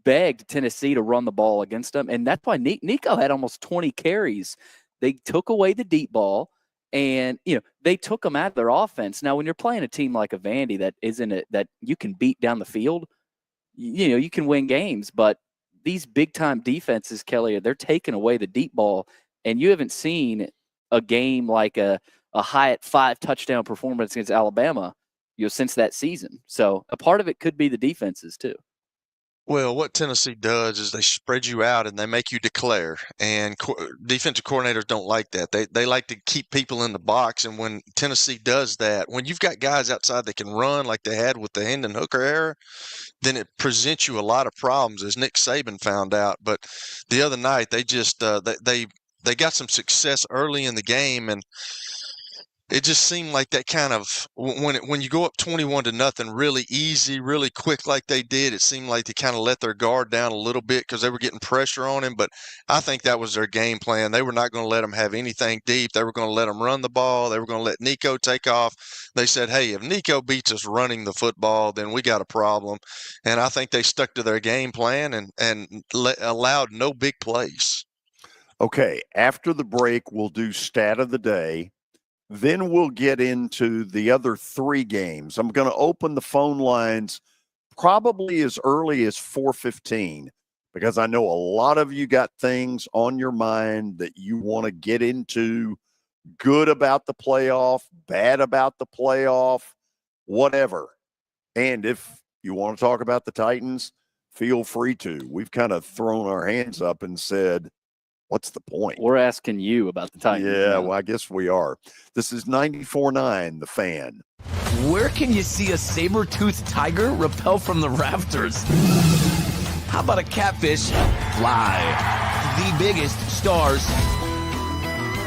begged Tennessee to run the ball against them, and that's why Nico had almost 20 carries. They took away the deep ball, and they took them out of their offense. Now, when you're playing a team like a Vandy that you can beat down the field, you can win games. But these big time defenses, Kelly, they're taking away the deep ball, and you haven't seen a game like a Hyatt 5 touchdown performance against Alabama, since that season. So a part of it could be the defenses too. Well, what Tennessee does is they spread you out and they make you declare. And defensive coordinators don't like that. They like to keep people in the box. And when Tennessee does that, when you've got guys outside that can run like they had with the Hendon Hooker era, then it presents you a lot of problems, as Nick Saban found out. But the other night, they just they got some success early in the game, and it just seemed like that kind of when you go up 21-0 really easy, really quick like they did, it seemed like they kind of let their guard down a little bit because they were getting pressure on him. But I think that was their game plan. They were not going to let him have anything deep. They were going to let him run the ball. They were going to let Nico take off. They said, hey, if Nico beats us running the football, then we got a problem. And I think they stuck to their game plan and allowed no big plays. Okay, after the break, we'll do stat of the day. Then we'll get into the other three games. I'm going to open the phone lines probably as early as 4:15 because I know a lot of you got things on your mind that you want to get into, good about the playoff, bad about the playoff, whatever. And if you want to talk about the Titans, feel free to. We've kind of thrown our hands up and said, what's the point? We're asking you about the Titans. Yeah, well, I guess we are. This is 94.9 The Fan. Where can you see a saber-toothed tiger rappel from the rafters? How about a catfish fly? The biggest stars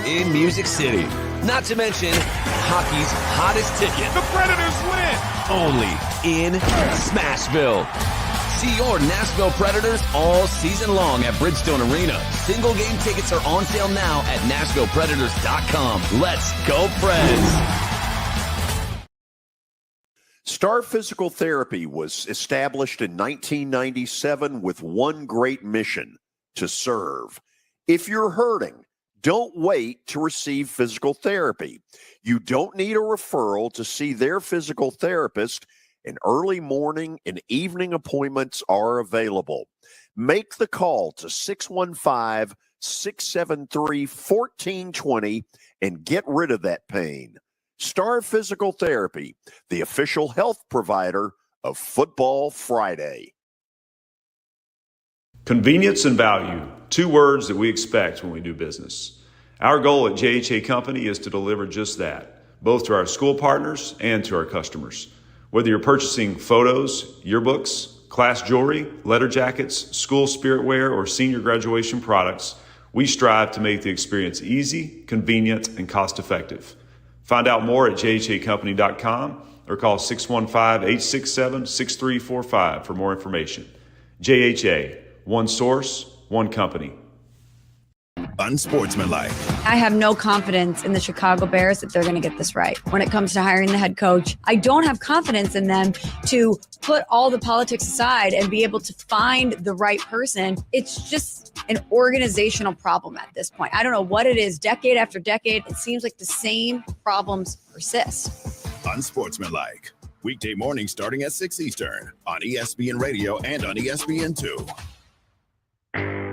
in Music City. Not to mention hockey's hottest ticket. The Predators win! Only in Smashville. See your Nashville Predators all season long at Bridgestone Arena. Single game tickets are on sale now at NashvillePredators.com. Let's go, Preds! Star Physical Therapy was established in 1997 with one great mission: to serve. If you're hurting, don't wait to receive physical therapy. You don't need a referral to see their physical therapist, and early morning and evening appointments are available. Make the call to 615-673-1420 and get rid of that pain. Star Physical Therapy, the official health provider of Football Friday. Convenience and value, two words that we expect when we do business. Our goal at JHA Company is to deliver just that, both to our school partners and to our customers. Whether you're purchasing photos, yearbooks, class jewelry, letter jackets, school spirit wear, or senior graduation products, we strive to make the experience easy, convenient, and cost-effective. Find out more at jhacompany.com or call 615-867-6345 for more information. JHA, one source, one company. Unsportsmanlike. I have no confidence in the Chicago Bears that they're going to get this right. When it comes to hiring the head coach, I don't have confidence in them to put all the politics aside and be able to find the right person. It's just an organizational problem at this point. I don't know what it is. Decade after decade, it seems like the same problems persist. Unsportsmanlike. Weekday morning starting at 6 Eastern on ESPN Radio and on ESPN2.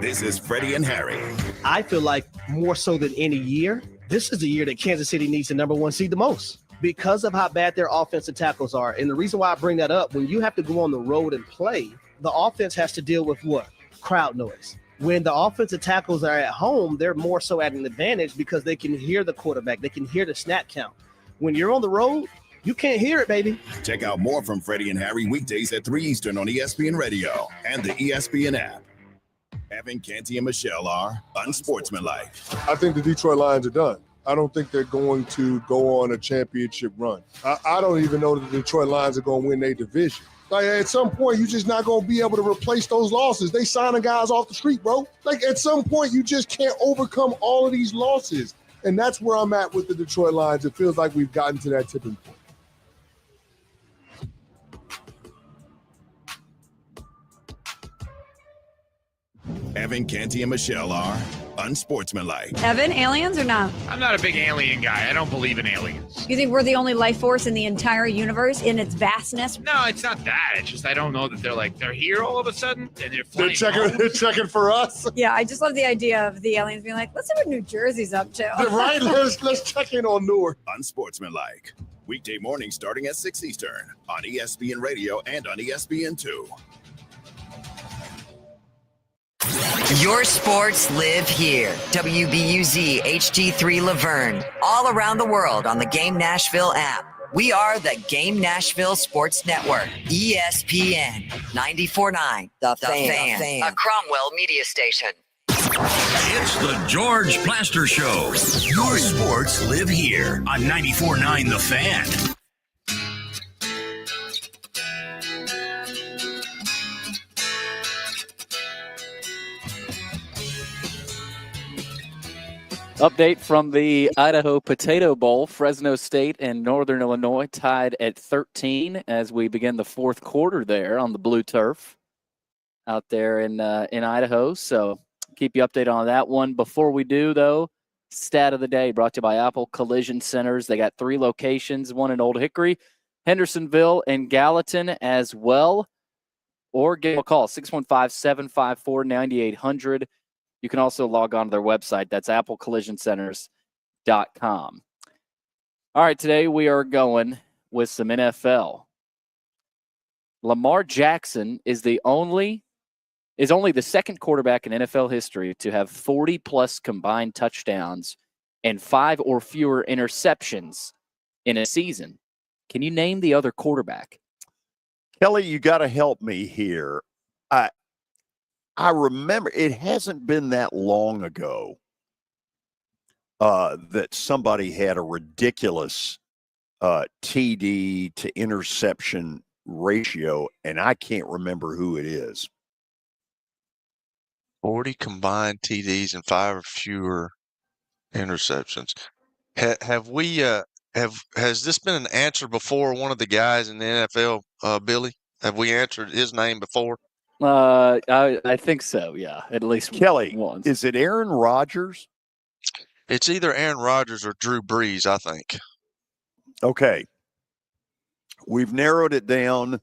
This is Freddie and Harry. I feel like more so than any year, this is the year that Kansas City needs the number one seed the most because of how bad their offensive tackles are. And the reason why I bring that up, when you have to go on the road and play, the offense has to deal with what? Crowd noise. When the offensive tackles are at home, they're more so at an advantage because they can hear the quarterback. They can hear the snap count. When you're on the road, you can't hear it, baby. Check out more from Freddie and Harry weekdays at 3 Eastern on ESPN Radio and the ESPN app. Evan, Canty, and Michelle are unsportsmanlike. I think the Detroit Lions are done. I don't think they're going to go on a championship run. I don't even know that the Detroit Lions are going to win their division. Like, at some point, you're just not going to be able to replace those losses. They signing guys off the street, bro. Like, at some point, you just can't overcome all of these losses. And that's where I'm at with the Detroit Lions. It feels like we've gotten to that tipping point. Evan, Canty, and Michelle are unsportsmanlike. Evan, aliens or not? I'm not a big alien guy. I don't believe in aliens. You think we're the only life force in the entire universe in its vastness? No, it's not that. It's just I don't know that they're here all of a sudden and they're They're checking for us. Yeah, I just love the idea of the aliens being like, let's see what New Jersey's up to. Right? Let's check in on Newark. Unsportsmanlike. Weekday morning starting at 6 Eastern on ESPN Radio and on ESPN2. Your sports live here. WBUZ HD3 Laverne. All around the world on the Game Nashville app. We are the Game Nashville Sports Network. ESPN 94.9 The Fan. A Cromwell media station. It's the George Plaster Show. Your sports live here on 94.9 The Fan. Update from the Idaho Potato Bowl. Fresno State and Northern Illinois tied at 13 as we begin the fourth quarter there on the blue turf out there in Idaho. So keep you updated on that one. Before we do, though, stat of the day brought to you by Apple Collision Centers. They got 3 locations, one in Old Hickory, Hendersonville, and Gallatin as well. Or give them a call, 615-754-9800. You can also log on to their website. That's applecollisioncenters.com. All right, today we are going with some NFL. Lamar Jackson is only the second quarterback in NFL history to have 40-plus combined touchdowns and 5 or fewer interceptions in a season. Can you name the other quarterback? Kelly, you got to help me here. I remember it hasn't been that long ago that somebody had a ridiculous TD to interception ratio, and I can't remember who it is. 40 combined TDs and 5 or fewer interceptions. Has this been an answer before, one of the guys in the NFL, Billy? Have we answered his name before? I think so, yeah. At least Kelly, once. Is it Aaron Rodgers? It's either Aaron Rodgers or Drew Brees, I think. Okay. We've narrowed it down.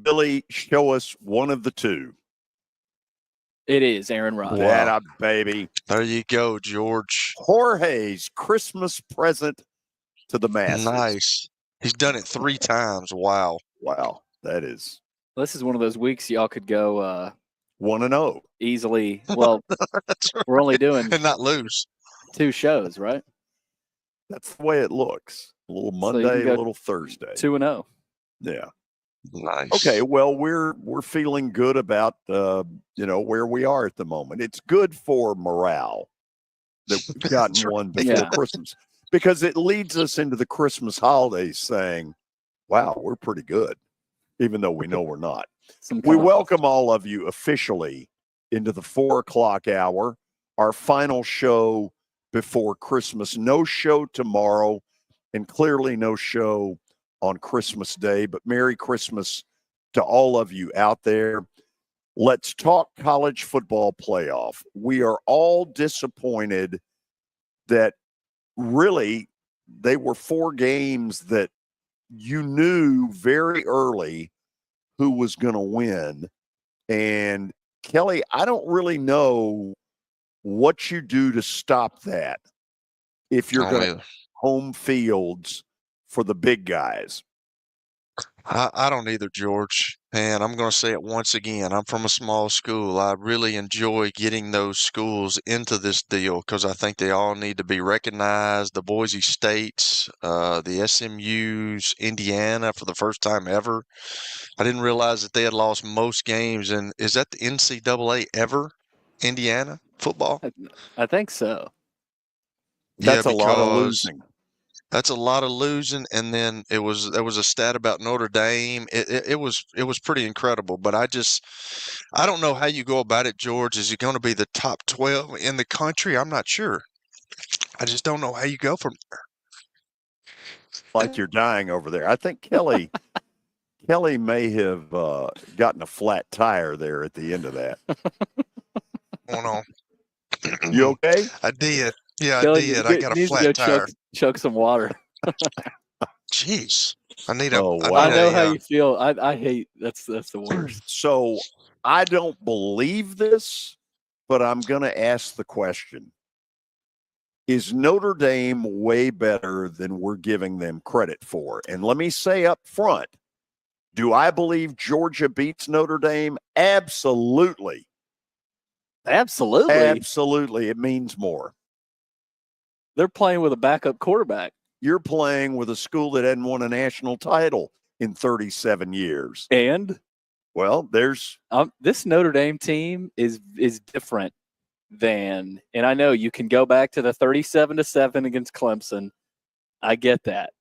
Billy, show us one of the two. It is Aaron Rodgers. That baby. There you go, George. Jorge's Christmas present to the masses. Nice. He's done it 3 times. Wow. Wow. That is. This is one of those weeks y'all could go 1-0 easily. Well, we're only doing and not lose 2 shows, right? That's the way it looks. A little Monday, a little Thursday. 2-0. Yeah. Nice. Okay. Well, we're feeling good about where we are at the moment. It's good for morale that we've gotten one before Christmas, because it leads us into the Christmas holidays saying, "Wow, we're pretty good," even though we know we're not. We welcome all of you officially into the 4:00 hour, our final show before Christmas. No show tomorrow, and clearly no show on Christmas Day, but Merry Christmas to all of you out there. Let's talk college football playoff. We are all disappointed that really they were 4 games that you knew very early who was going to win. And Kelly, I don't really know what you do to stop that if you're going to home fields for the big guys. I don't either, George. And I'm going to say it once again. I'm from a small school. I really enjoy getting those schools into this deal because I think they all need to be recognized. The Boise States, the SMUs, Indiana for the first time ever. I didn't realize that they had lost most games. And is that the NCAA ever? Indiana football? I think so. That's a lot of losing. That's a lot of losing, and then there was a stat about Notre Dame. It was pretty incredible, but I don't know how you go about it, George. Is it going to be the top 12 in the country? I'm not sure. I just don't know how you go from there. Like you're dying over there. I think Kelly may have gotten a flat tire there at the end of that. Hold on. You okay? I did. Yeah, Kelly, I did. I got a flat tire. Chug some water. Jeez. I need a. Oh, wow. I know how you feel. I hate that's the worst. So I don't believe this, but I'm going to ask the question. Is Notre Dame way better than we're giving them credit for? And let me say up front, do I believe Georgia beats Notre Dame? Absolutely. Absolutely. Absolutely. It means more. They're playing with a backup quarterback. You're playing with a school that hadn't won a national title in 37 years. And? Well, there's this Notre Dame team is different than, and I know you can go back to the 37-7 against Clemson. I get that.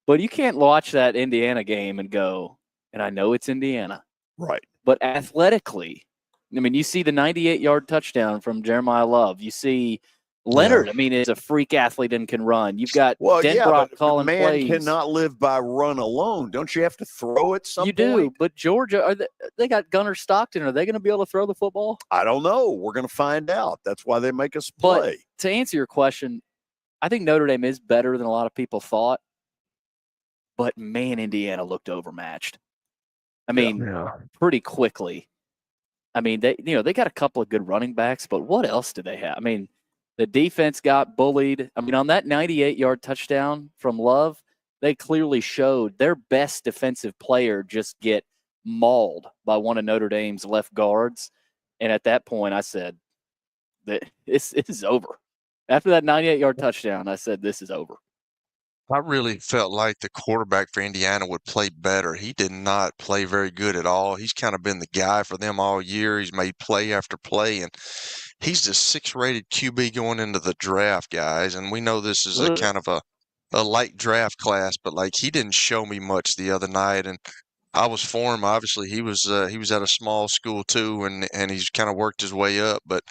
But you can't watch that Indiana game and go, and I know it's Indiana. Right. But athletically, I mean, you see the 98-yard touchdown from Jeremiah Love. You see Leonard, I mean, is a freak athlete and can run. You've got Denbrock calling man plays. Cannot live by run alone. Don't you have to throw at some point? You do, but Georgia, they got Gunnar Stockton. Are they going to be able to throw the football? I don't know. We're going to find out. That's why they make us play. But to answer your question, I think Notre Dame is better than a lot of people thought. But, man, Indiana looked overmatched. I mean, pretty quickly. I mean, they got a couple of good running backs, but what else do they have? I mean, the defense got bullied. I mean, on that 98-yard touchdown from Love, they clearly showed their best defensive player just get mauled by one of Notre Dame's left guards. And at that point, I said, this is over. After that 98-yard touchdown, I said, this is over. I really felt like the quarterback for Indiana would play better. He did not play very good at all. He's kind of been the guy for them all year. He's made play after play, and he's the 6th-rated QB going into the draft, guys. And we know this is a kind of a light draft class, but like he didn't show me much the other night, and I was for him. Obviously, he was at a small school too, and he's kind of worked his way up. But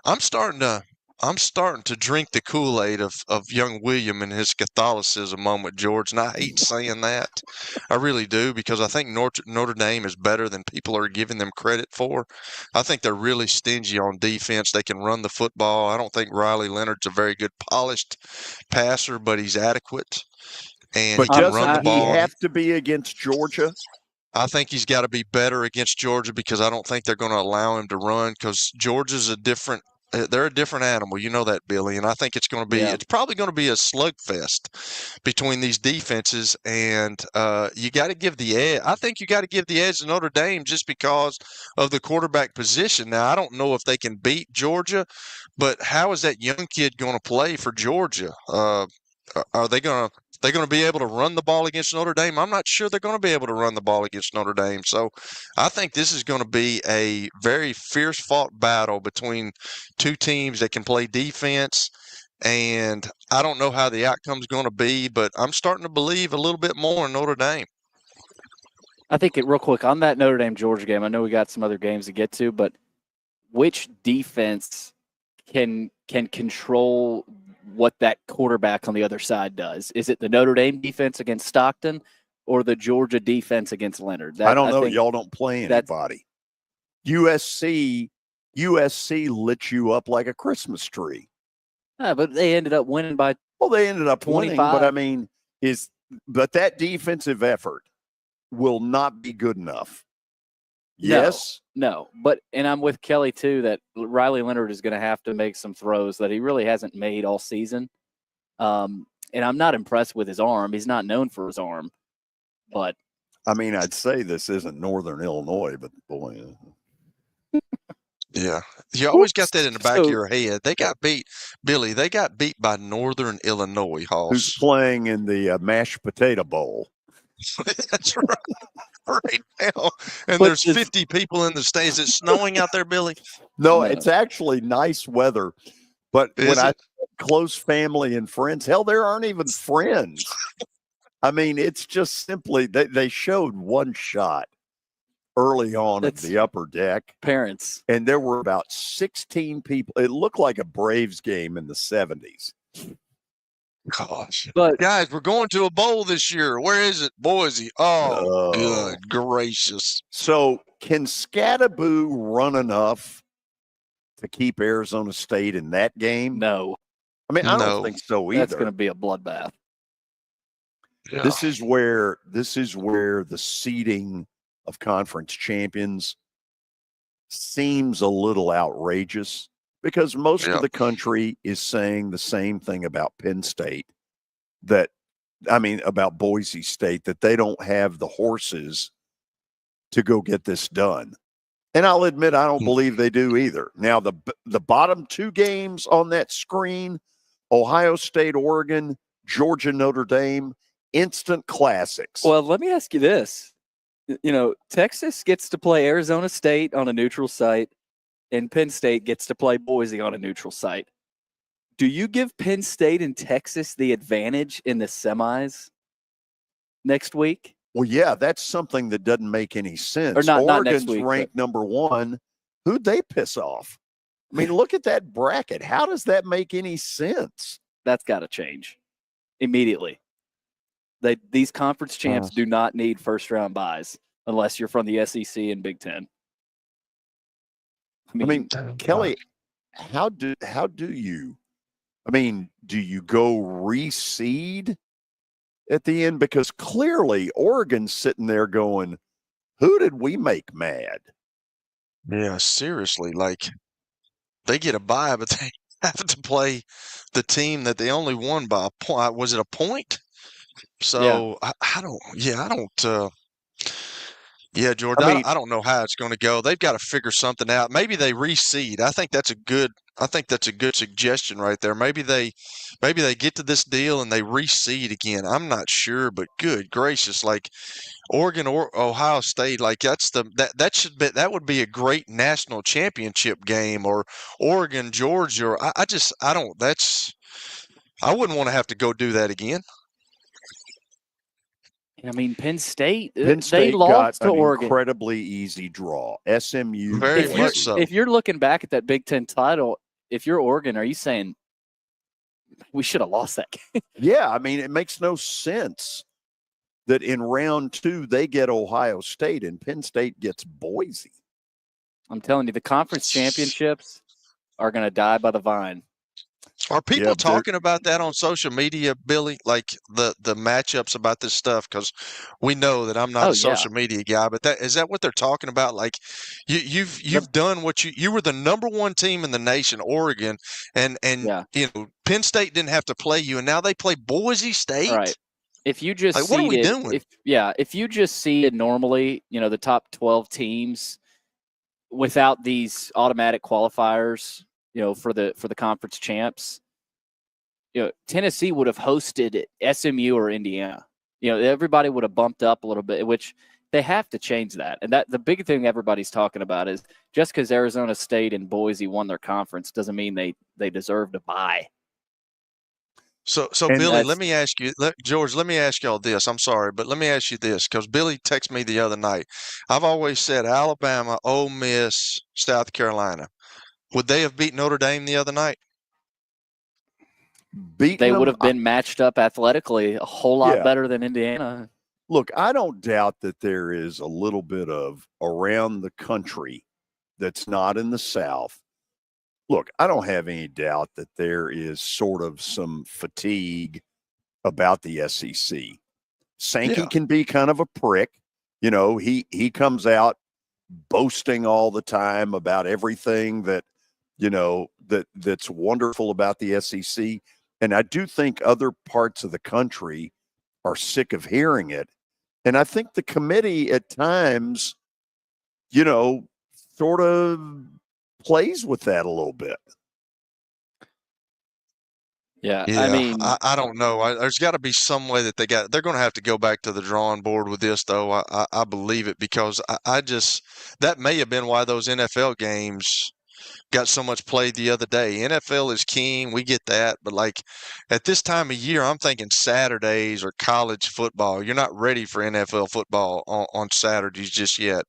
I'm starting to drink the Kool-Aid of young William and his Catholicism moment, George. And I hate saying that. I really do, because I think Notre Dame is better than people are giving them credit for. I think they're really stingy on defense. They can run the football. I don't think Riley Leonard's a very good polished passer, but he's adequate. And but he can run the ball. He have to be against Georgia? I think he's got to be better against Georgia, because I don't think they're going to allow him to run, because Georgia's they're a different animal. You know that, Billy. And I think it's probably going to be a slugfest between these defenses. And you got to give the edge. I think you got to give the edge to Notre Dame just because of the quarterback position. Now, I don't know if they can beat Georgia, but how is that young kid going to play for Georgia? Are they going to be able to run the ball against Notre Dame? I'm not sure they're going to be able to run the ball against Notre Dame. So I think this is going to be a very fierce fought battle between two teams that can play defense. And I don't know how the outcome's going to be, but I'm starting to believe a little bit more in Notre Dame. I think real quick on that Notre Dame-Georgia game, I know we got some other games to get to, but which defense can control what that quarterback on the other side does? Is it the Notre Dame defense against Stockton or the Georgia defense against Leonard? I don't know. Y'all don't play anybody. USC lit you up like a Christmas tree. But they ended up winning by they ended up 25. winning, but I mean, but that defensive effort will not be good enough. Yes. No. But, and I'm with Kelly too, that Riley Leonard is going to have to make some throws that he really hasn't made all season. And I'm not impressed with his arm. He's not known for his arm, but I mean, I'd say this isn't Northern Illinois, but boy. Yeah. You always got that in the back of your head. They got beat, Billy. They got beat by Northern Illinois, Hoss. Who's playing in the mashed potato bowl. That's right now. And there's 50 people in the state. Is it snowing out there, Billy? No, it's actually nice weather. But when I close family and friends, hell, there aren't even friends. I mean, it's just simply they showed one shot early on at the upper deck. Parents. And there were about 16 people. It looked like a Braves game in the 70s. Gosh. But guys, we're going to a bowl this year. Where is it? Boise. Oh, good gracious. So can Scattaboo run enough to keep Arizona State in that game? No. I mean, I don't think so either. That's going to be a bloodbath. Yeah. This is where the seeding of conference champions seems a little outrageous. Because most of the country is saying the same thing about Penn State, about Boise State, that they don't have the horses to go get this done. And I'll admit, I don't believe they do either. Now, the bottom two games on that screen, Ohio State, Oregon, Georgia, Notre Dame, instant classics. Well, let me ask you this. Texas gets to play Arizona State on a neutral site. and Penn State gets to play Boise on a neutral site. Do you give Penn State and Texas the advantage in the semis next week? Well, yeah, that's something that doesn't make any sense. Or not Oregon's next week, ranked number 1. Who'd they piss off? I mean, look at that bracket. How does that make any sense? That's got to change immediately. These conference champs do not need first-round buys unless you're from the SEC and Big Ten. I mean, Kelly, how do you? I mean, do you go reseed at the end? Because clearly Oregon's sitting there going, who did we make mad? Yeah, seriously. Like, they get a bye, but they have to play the team that they only won by a point. Was it a point? So I don't. Yeah, George. I don't know how it's going to go. They've got to figure something out. Maybe they reseed. I think that's a good suggestion right there. Maybe they get to this deal and they reseed again. I'm not sure, but good gracious, like Oregon or Ohio State, like that would be a great national championship game, or Oregon, Georgia. Or I wouldn't want to have to go do that again. I mean, Penn State they lost got to an Oregon. Incredibly easy draw. SMU. Very much so. If you're looking back at that Big Ten title, if you're Oregon, are you saying we should have lost that game? Yeah, I mean, it makes no sense that in round 2 they get Ohio State and Penn State gets Boise. I'm telling you, the conference championships are going to die by the vine. Are people talking about that on social media, Billy? Like the matchups about this stuff? Because we know that I'm not a social media guy, but is that what they're talking about? Like you've done what you were the number 1 team in the nation, Oregon, and Penn State didn't have to play you, and now they play Boise State. Right. If you just what are we doing? If you just seeded normally, the top 12 teams without these automatic qualifiers, for the conference champs, Tennessee would have hosted SMU or Indiana. Everybody would have bumped up a little bit, which they have to change that. And that the big thing everybody's talking about is just because Arizona State and Boise won their conference doesn't mean they deserve to bye. So Billy, let me ask you, George, let me ask y'all this. I'm sorry, but let me ask you this, because Billy texted me the other night. I've always said Alabama, Ole Miss, South Carolina. Would they have beat Notre Dame the other night? They would have been matched up athletically a whole lot better than Indiana. Look, I don't doubt that there is a little bit of around the country that's not in the South. Look, I don't have any doubt that there is sort of some fatigue about the SEC. Sankey can be kind of a prick. He comes out boasting all the time about everything that that's wonderful about the SEC. And I do think other parts of the country are sick of hearing it. And I think the committee at times, sort of plays with that a little bit. Yeah, I mean, I don't know. There's got to be some way that they're going to have to go back to the drawing board with this, though. I believe it, because that may have been why those NFL games got so much play the other day. NFL is king. We get that. But like at this time of year, I'm thinking Saturdays or college football. You're not ready for NFL football on Saturdays just yet.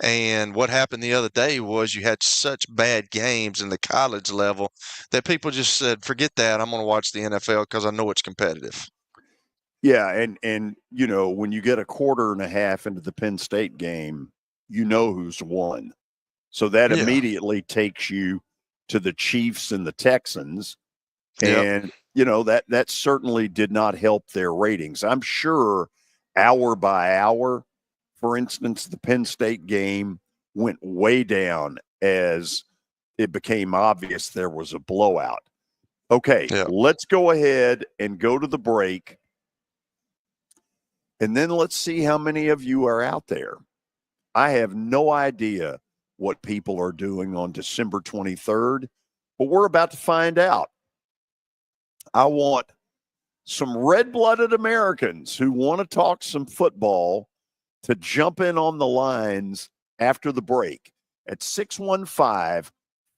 And what happened the other day was you had such bad games in the college level that people just said, forget that. I'm going to watch the NFL because I know it's competitive. Yeah. And when you get a quarter and a half into the Penn State game, who's won. So that immediately takes you to the Chiefs and the Texans. And, that certainly did not help their ratings. I'm sure hour by hour, for instance, the Penn State game went way down as it became obvious there was a blowout. Okay, let's go ahead and go to the break. And then let's see how many of you are out there. I have no idea what people are doing on December 23rd, but we're about to find out. I want some red-blooded Americans who want to talk some football to jump in on the lines after the break at 615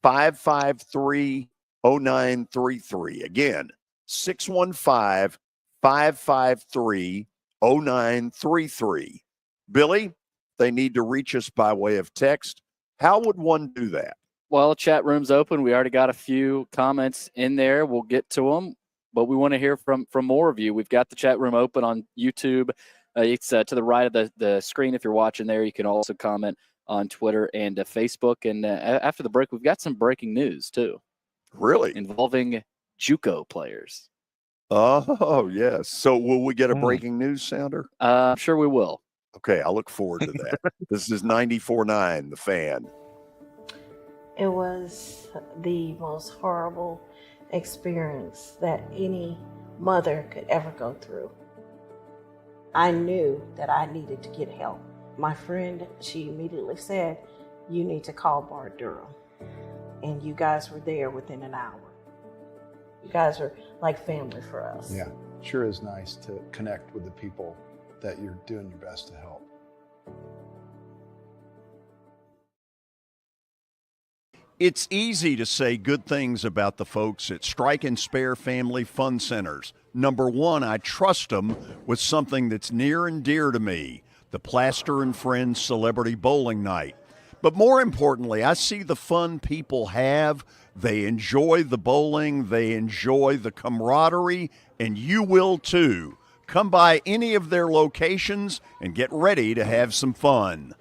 615-553-0933. Again, 615-553-0933. Billy, they need to reach us by way of text. How would one do that? Well, chat room's open. We already got a few comments in there. We'll get to them, but we want to hear from more of you. We've got the chat room open on YouTube. It's to the right of the screen if you're watching there. You can also comment on Twitter and Facebook. And after the break, we've got some breaking news, too. Really? Involving JUCO players. Oh, yes. So will we get a breaking news sounder? I'm sure we will. Okay, I look forward to that. This is 94.9, The Fan. It was the most horrible experience that any mother could ever go through. I knew that I needed to get help. My friend, she immediately said, "You need to call Bart Durham." And you guys were there within an hour. You guys are like family for us. Yeah, sure is nice to connect with the people that you're doing your best to help. It's easy to say good things about the folks at Strike and Spare Family Fun Centers. Number one, I trust them with something that's near and dear to me, the Plaster and Friends Celebrity Bowling Night. But more importantly, I see the fun people have. They enjoy the bowling, they enjoy the camaraderie, and you will too. Come by any of their locations and get ready to have some fun.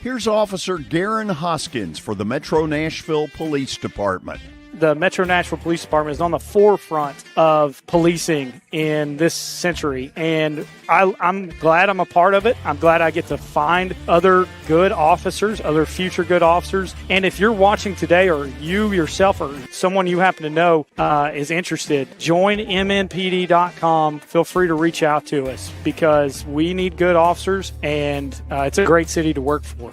Here's Officer Garen Hoskins for the Metro Nashville Police Department. The Metro Nashville Police Department is on the forefront of policing in this century, and I'm glad I'm a part of it. I'm glad I get to find other good officers, other future good officers. And if you're watching today, or you yourself or someone you happen to know is interested, join MNPD.com. Feel free to reach out to us because we need good officers, and it's a great city to work for.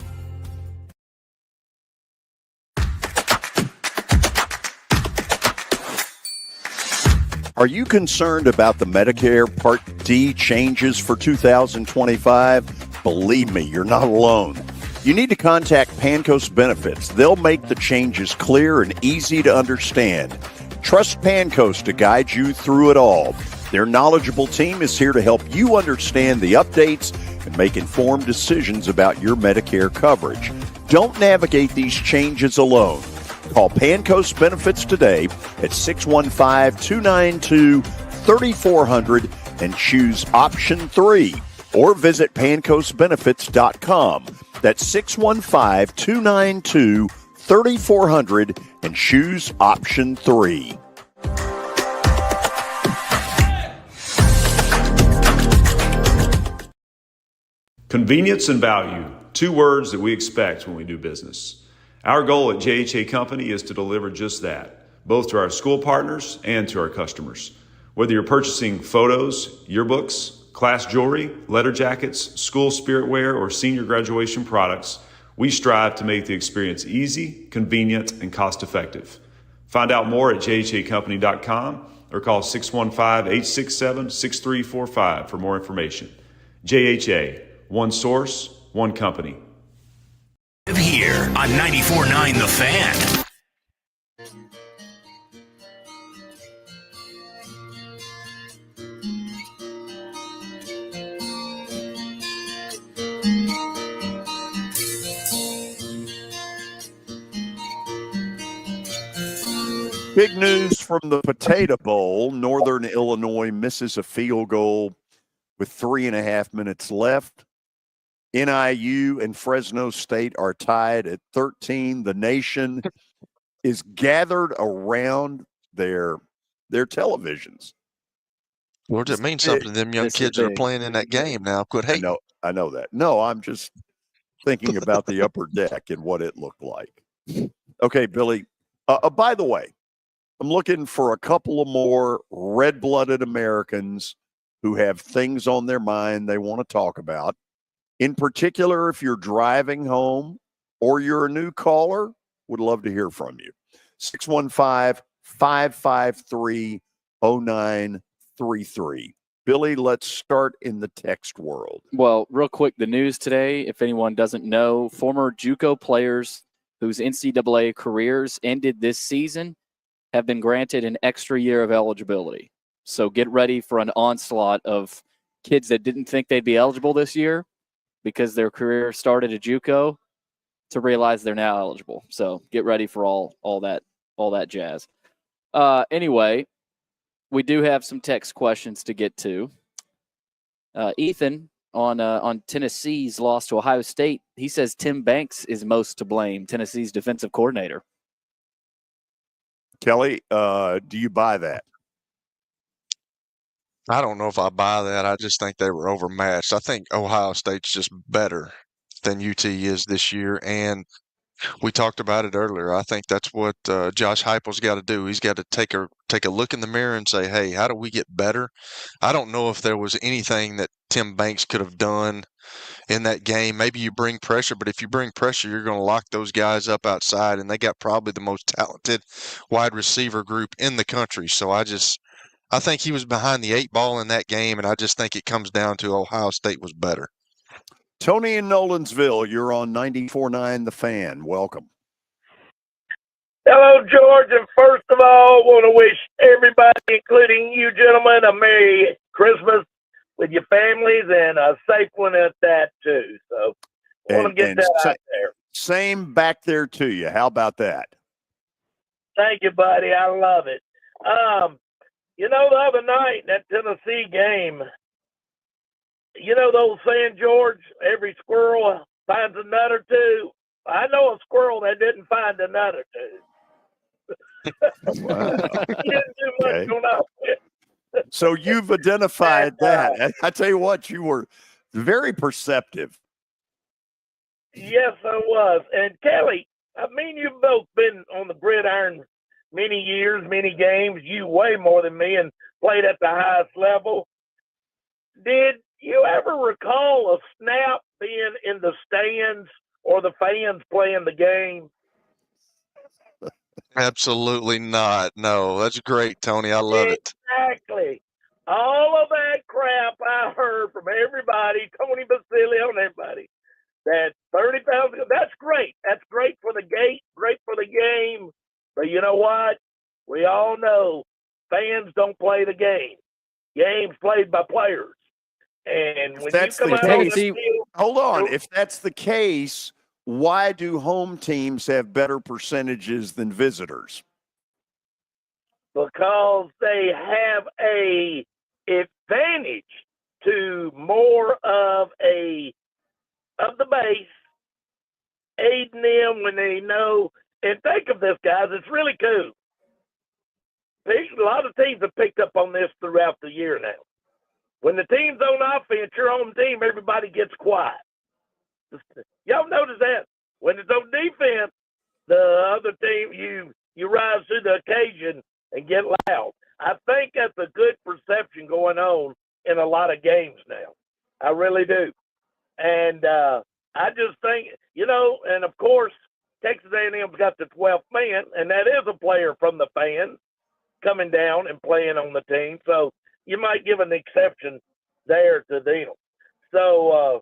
Are you concerned about the Medicare Part D changes for 2025? Believe me, you're not alone. You need to contact Pancoast Benefits. They'll make the changes clear and easy to understand. Trust Pancoast to guide you through it all. Their knowledgeable team is here to help you understand the updates and make informed decisions about your Medicare coverage. Don't navigate these changes alone. Call Pancoast Benefits today at 615-292-3400 and choose option 3, or visit pancoastbenefits.com. That's 615-292-3400 and choose option 3. Convenience and value, two words that we expect when we do business. Our goal at JHA Company is to deliver just that, both to our school partners and to our customers. Whether you're purchasing photos, yearbooks, class jewelry, letter jackets, school spirit wear, or senior graduation products, we strive to make the experience easy, convenient, and cost-effective. Find out more at jhacompany.com or call 615-867-6345 for more information. JHA, one source, one company. Here on 94.9 The Fan. Big news from the Potato Bowl. Northern Illinois misses a field goal with 3.5 minutes left. NIU and Fresno State are tied at 13. The nation is gathered around their televisions. Well, does it mean something to them young kids that are playing in that game now? Quit hating. I know that. No, I'm just thinking about the upper deck and what it looked like. Okay, Billy. By the way, I'm looking for a couple of more red-blooded Americans who have things on their mind they want to talk about. In particular, if you're driving home or you're a new caller, would love to hear from you. 615-553-0933. Billy, let's start in the text world. Well, real quick, the news today, if anyone doesn't know, former JUCO players whose NCAA careers ended this season have been granted an extra year of eligibility. So get ready for an onslaught of kids that didn't think they'd be eligible this year because their career started at JUCO to realize they're now eligible. So get ready for all that jazz. Anyway, we do have some text questions to get to. Ethan on Tennessee's loss to Ohio State, he says Tim Banks is most to blame, Tennessee's defensive coordinator. Kelly, do you buy that? I don't know if I buy that. I just think they were overmatched. I think Ohio State's just better than UT is this year, and we talked about it earlier. I think that's what Josh Heupel's got to do. He's got to take a look in the mirror and say, hey, how do we get better? I don't know if there was anything that Tim Banks could have done in that game. Maybe you bring pressure, but if you bring pressure, you're going to lock those guys up outside, and they got probably the most talented wide receiver group in the country. So I think he was behind the 8 ball in that game, and I just think it comes down to Ohio State was better. Tony in Nolensville, you're on 94.9 The Fan. Welcome. Hello, George. And first of all, I want to wish everybody, including you gentlemen, a Merry Christmas with your families and a safe one at that, too. So I want to get that out there. Same back there to you. How about that? Thank you, buddy. I love it. The other night, that Tennessee game, the old saying, George, every squirrel finds a nut or two. I know a squirrel that didn't find a nut or two. Wow. He didn't do much on offense. So you've identified that. I tell you what, you were very perceptive. Yes, I was. And Kelly, you've both been on the gridiron many years, many games. You way more than me and played at the highest level. Did you ever recall a snap being in the stands or the fans playing the game? Absolutely not. No, that's great, Tony. I love it. Exactly. All of that crap I heard from everybody, Tony Basilio and everybody, that 30,000, that's great. That's great for the gate, great for the game. But you know what? We all know fans don't play the game. Game's played by players. And when that's you come the out case, on the field, hold on. If that's the case, why do home teams have better percentages than visitors? Because they have a advantage to more of the base, aiding them when they know. And think of this, guys. It's really cool. A lot of teams have picked up on this throughout the year now. When the team's on offense, your home team, everybody gets quiet. Y'all notice that? When it's on defense, the other team, you rise to the occasion and get loud. I think that's a good perception going on in a lot of games now. I really do. And I just think, and of course, Texas A&M's got the 12th man, and that is a player from the fans coming down and playing on the team. So you might give an exception there to them. So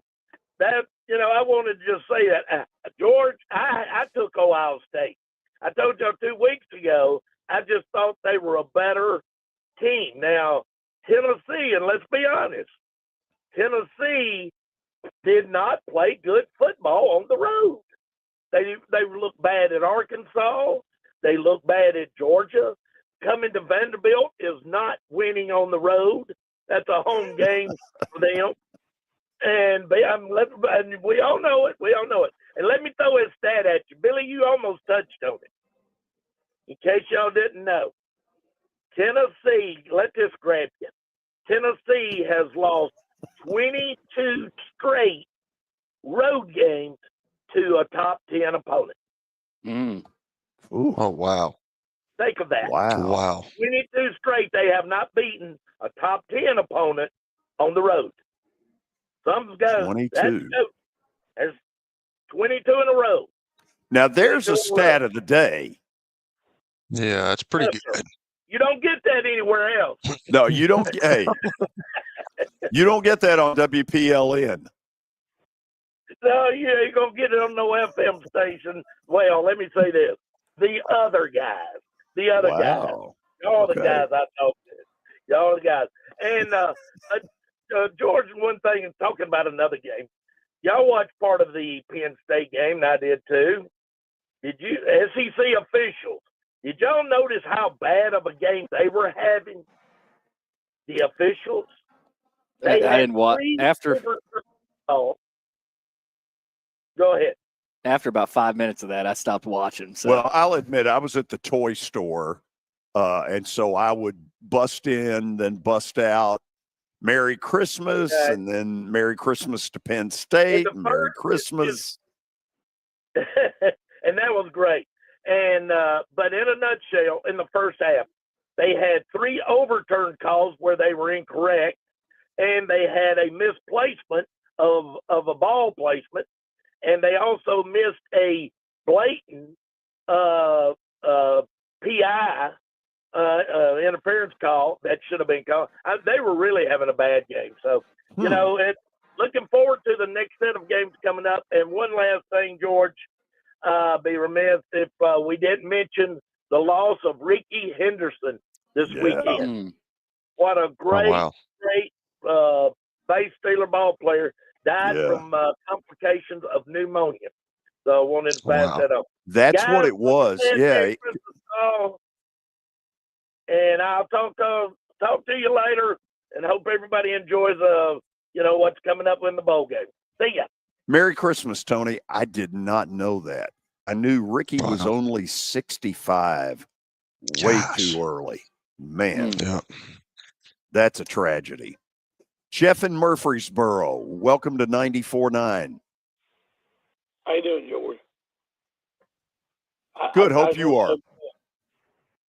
I wanted to just say that, George, I took Ohio State. I told you 2 weeks ago, I just thought they were a better team. Now, Tennessee, and let's be honest, Tennessee did not play good football on the road. They look bad at Arkansas. They look bad at Georgia. Coming to Vanderbilt is not winning on the road. That's a home game for them. And we all know it. We all know it. And let me throw a stat at you. Billy, you almost touched on it. In case y'all didn't know. Tennessee, let this grab you. Tennessee has lost 22 straight road games to a top 10 opponent. Ooh. Oh, wow. Think of that. Wow. 22 straight, they have not beaten a top 10 opponent on the road. Something's got 22. There's 22 in a row. Now, there's a stat of the day. Yeah, that's pretty good. You don't get that anywhere else. No, you don't. Hey, You don't get that on WPLN. No, you ain't going to get it on no FM station. Well, let me say this. The other guys. Wow. Y'all the Okay. guys I talk to. Y'all the guys. And, George, one thing, and talking about another game. Y'all watched part of the Penn State game, and I did too. Did you, SEC officials, did y'all notice how bad of a game they were having? The officials? I didn't watch after. Oh, go ahead. After about 5 minutes of that, I stopped watching. So. Well, I'll admit I was at the toy store, and so I would bust in, then bust out. Merry Christmas, and then Merry Christmas to Penn State. Merry Christmas. And that was great. And but in a nutshell, in the first half, they had 3 overturned calls where they were incorrect, and they had a misplacement of a ball placement, and they also missed a blatant PI interference call that should have been called. They were really having a bad game. So, you know, looking forward to the next set of games coming up. And one last thing, George, be remiss if we didn't mention the loss of Ricky Henderson this weekend. What a great, great base stealer ball player. Died from complications of pneumonia. So I wanted to pass that up. That's Guys, what it was. Yeah. And I'll talk to you later, and hope everybody enjoys what's coming up in the bowl game. See ya. Merry Christmas, Tony. I did not know that. I knew Ricky was only 65. Way too early. Man. That's a tragedy. Jeff in Murfreesboro, welcome to 94.9. How you doing, George? Good. Hope you are.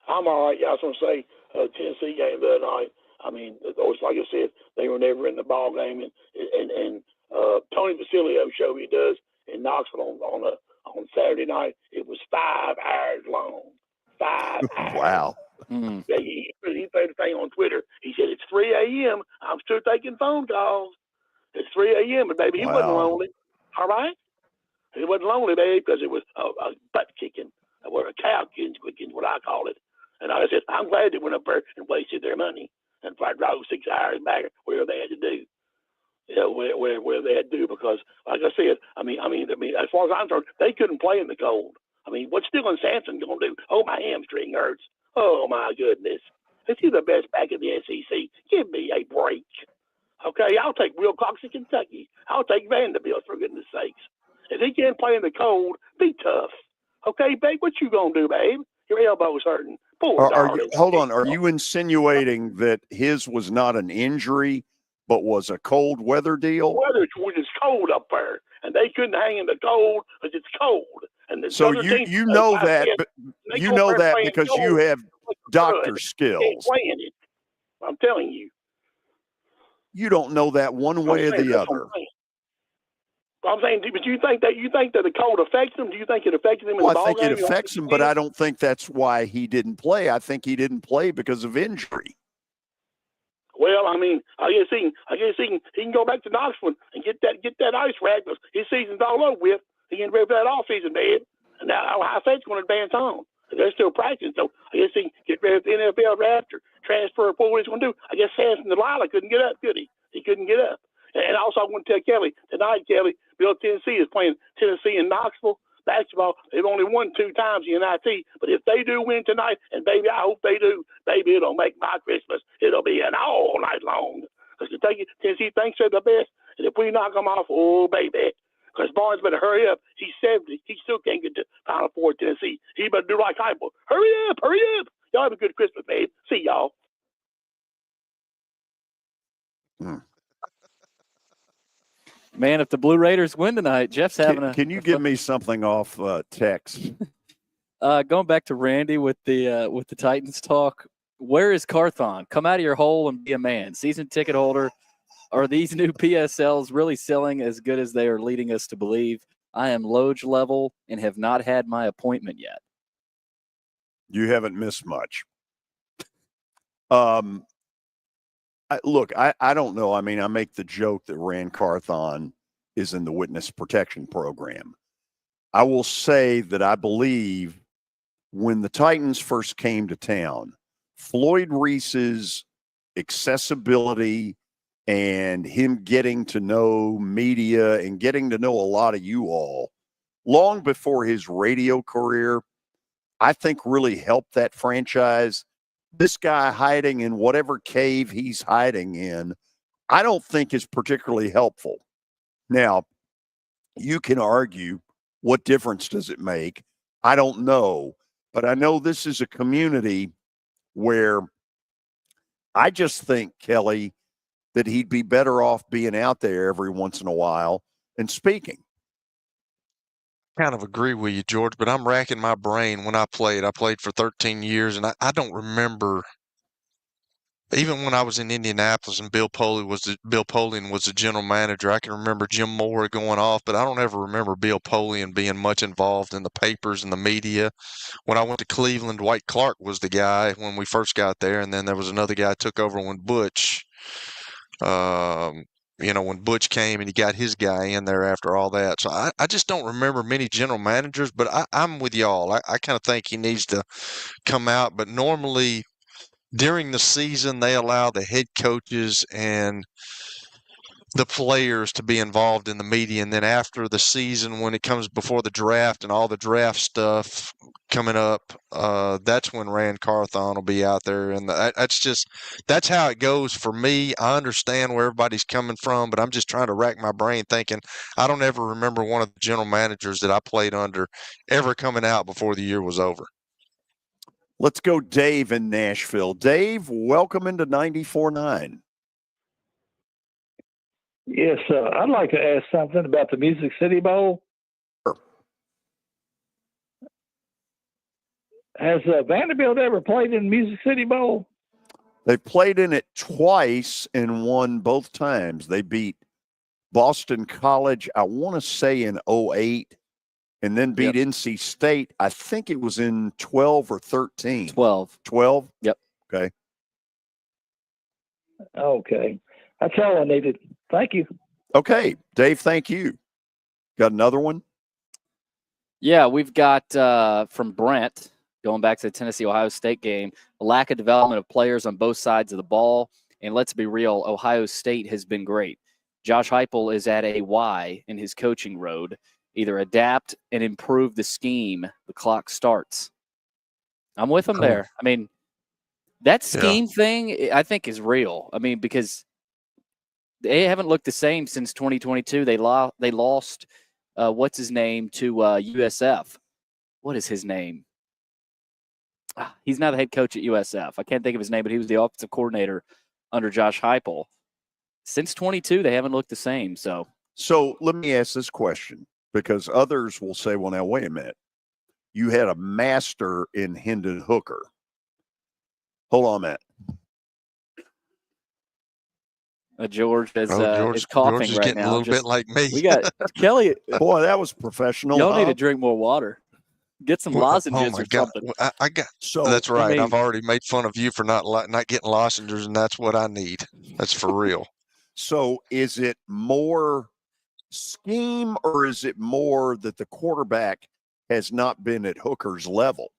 I'm all right. Yeah, I was going to say, Tennessee game the other night. I mean, like I said, they were never in the ball game, and Tony Vasilio show he does in Knoxville on Saturday night. It was 5 hours long. 5 hours. Wow. Yeah, he put a thing on Twitter. He said, it's 3 a.m. I'm still taking phone calls. It's 3 a.m. But, baby, he wasn't lonely. All right? He wasn't lonely, baby, because it was a butt kicking, or a cow kicking, what I call it. And I said, I'm glad they went up there and wasted their money and drove 6 hours back where they had to do. You know, where they had to do, because, like I said, I mean, as far as I'm concerned, they couldn't play in the cold. I mean, what's Dylan Sampson going to do? Oh, my hamstring hurts. Oh, my goodness. Is he the best back in the SEC? Give me a break. Okay, I'll take Wilcox in Kentucky. I'll take Vanderbilt, for goodness sakes. If he can't play in the cold, be tough. Okay, babe, what you going to do, babe? Your elbow's hurting. Hold on. Are you insinuating that his was not an injury, but was a cold weather deal? Weather when it's cold up there, and they couldn't hang in the cold because it's cold. And so you know that, because you have doctor skills. Playing it, I'm telling you. You don't know that one way or the other. I'm saying, but you think that the cold affects him? Do you think it affected him in the ball game? I think it affects him, but I don't think that's why he didn't play. I think he didn't play because of injury. Well, I mean, I guess he can go back to Knoxville and get that ice rack, because his season's all over with. He can ready for that off season, man. And now Ohio State's going to advance on. They're still practicing, so I guess he can get ready for the NFL draft or transfer, what he's going to do. I guess Samson Delilah couldn't get up, could he? He couldn't get up. And also, I want to tell Kelly, tonight, Bill Tennessee is playing Tennessee in Knoxville basketball. They've only won 2 times in NIT, but if they do win tonight, and baby, I hope they do, baby, it'll make my Christmas. It'll be an all night long. Because Tennessee thinks they're the best, and if we knock them off, oh, baby. Because Barnes better hurry up. He's 70. He still can't get to Final Four Tennessee. He better do like Heupel. Hurry up, hurry up. Y'all have a good Christmas, babe. See y'all. Man, if the Blue Raiders win tonight, Jeff's having Can you give me something off text? Going back to Randy with the Titans talk, where is Carthon? Come out of your hole and be a man. Season ticket holder. Are these new PSLs really selling as good as they are leading us to believe? I am Loge level and have not had my appointment yet. You haven't missed much. I don't know. I mean, I make the joke that Rand Carthon is in the witness protection program. I will say that I believe when the Titans first came to town, Floyd Reese's accessibility and him getting to know media and getting to know a lot of you all long before his radio career, I think really helped that franchise. This guy hiding in whatever cave he's hiding in, I don't think is particularly helpful. Now, you can argue, what difference does it make? I don't know. But I know this is a community where I just think, Kelly, that he'd be better off being out there every once in a while and speaking. Kind of agree with you, George, but I'm racking my brain when I played. I played for 13 years, and I don't remember. Even when I was in Indianapolis and Bill Polian was the general manager, I can remember Jim Moore going off, but I don't ever remember Bill Polian being much involved in the papers and the media. When I went to Cleveland, Dwight Clark was the guy when we first got there, and then there was another guy took over when Butch. When Butch came and he got his guy in there after all that. So I just don't remember many general managers, but I'm with y'all. I kind of think he needs to come out, but normally during the season, they allow the head coaches and the players to be involved in the media. And then after the season, when it comes before the draft and all the draft stuff coming up, that's when Rand Carthon will be out there. And that's how it goes for me. I understand where everybody's coming from, but I'm just trying to rack my brain thinking I don't ever remember one of the general managers that I played under ever coming out before the year was over. Let's go Dave in Nashville. Dave, welcome into 94.9. Yes, I'd like to ask something about the Music City Bowl. Sure. Has Vanderbilt ever played in Music City Bowl? They played in it twice and won both times. They beat Boston College, I want to say in 2008, and then beat NC State. I think it was in 12 or 13. 12. 12? Yep. Okay. Okay. That's all I needed. Thank you. Okay. Dave, thank you. Got another one? Yeah, we've got from Brent, going back to the Tennessee-Ohio State game, a lack of development of players on both sides of the ball. And let's be real, Ohio State has been great. Josh Heupel is at a Y in his coaching road. Either adapt and improve the scheme, the clock starts. I'm with him there. I mean, that scheme thing, I think, is real. I mean, because they haven't looked the same since 2022. They lost, what's his name, to USF. What is his name? He's now the head coach at USF. I can't think of his name, but he was the offensive coordinator under Josh Heupel. Since 22, they haven't looked the same. So let me ask this question, because others will say, well, now, wait a minute. You had a master in Hendon Hooker. Hold on a minute. George is coughing George is right getting now. a little bit like me. We got Kelly. Boy, that was professional. Y'all need to drink more water. Get some lozenges or something. I got. So that's right. I mean, I've already made fun of you for not getting lozenges, and that's what I need. That's for real. So is it more scheme, or is it more that the quarterback has not been at Hooker's level?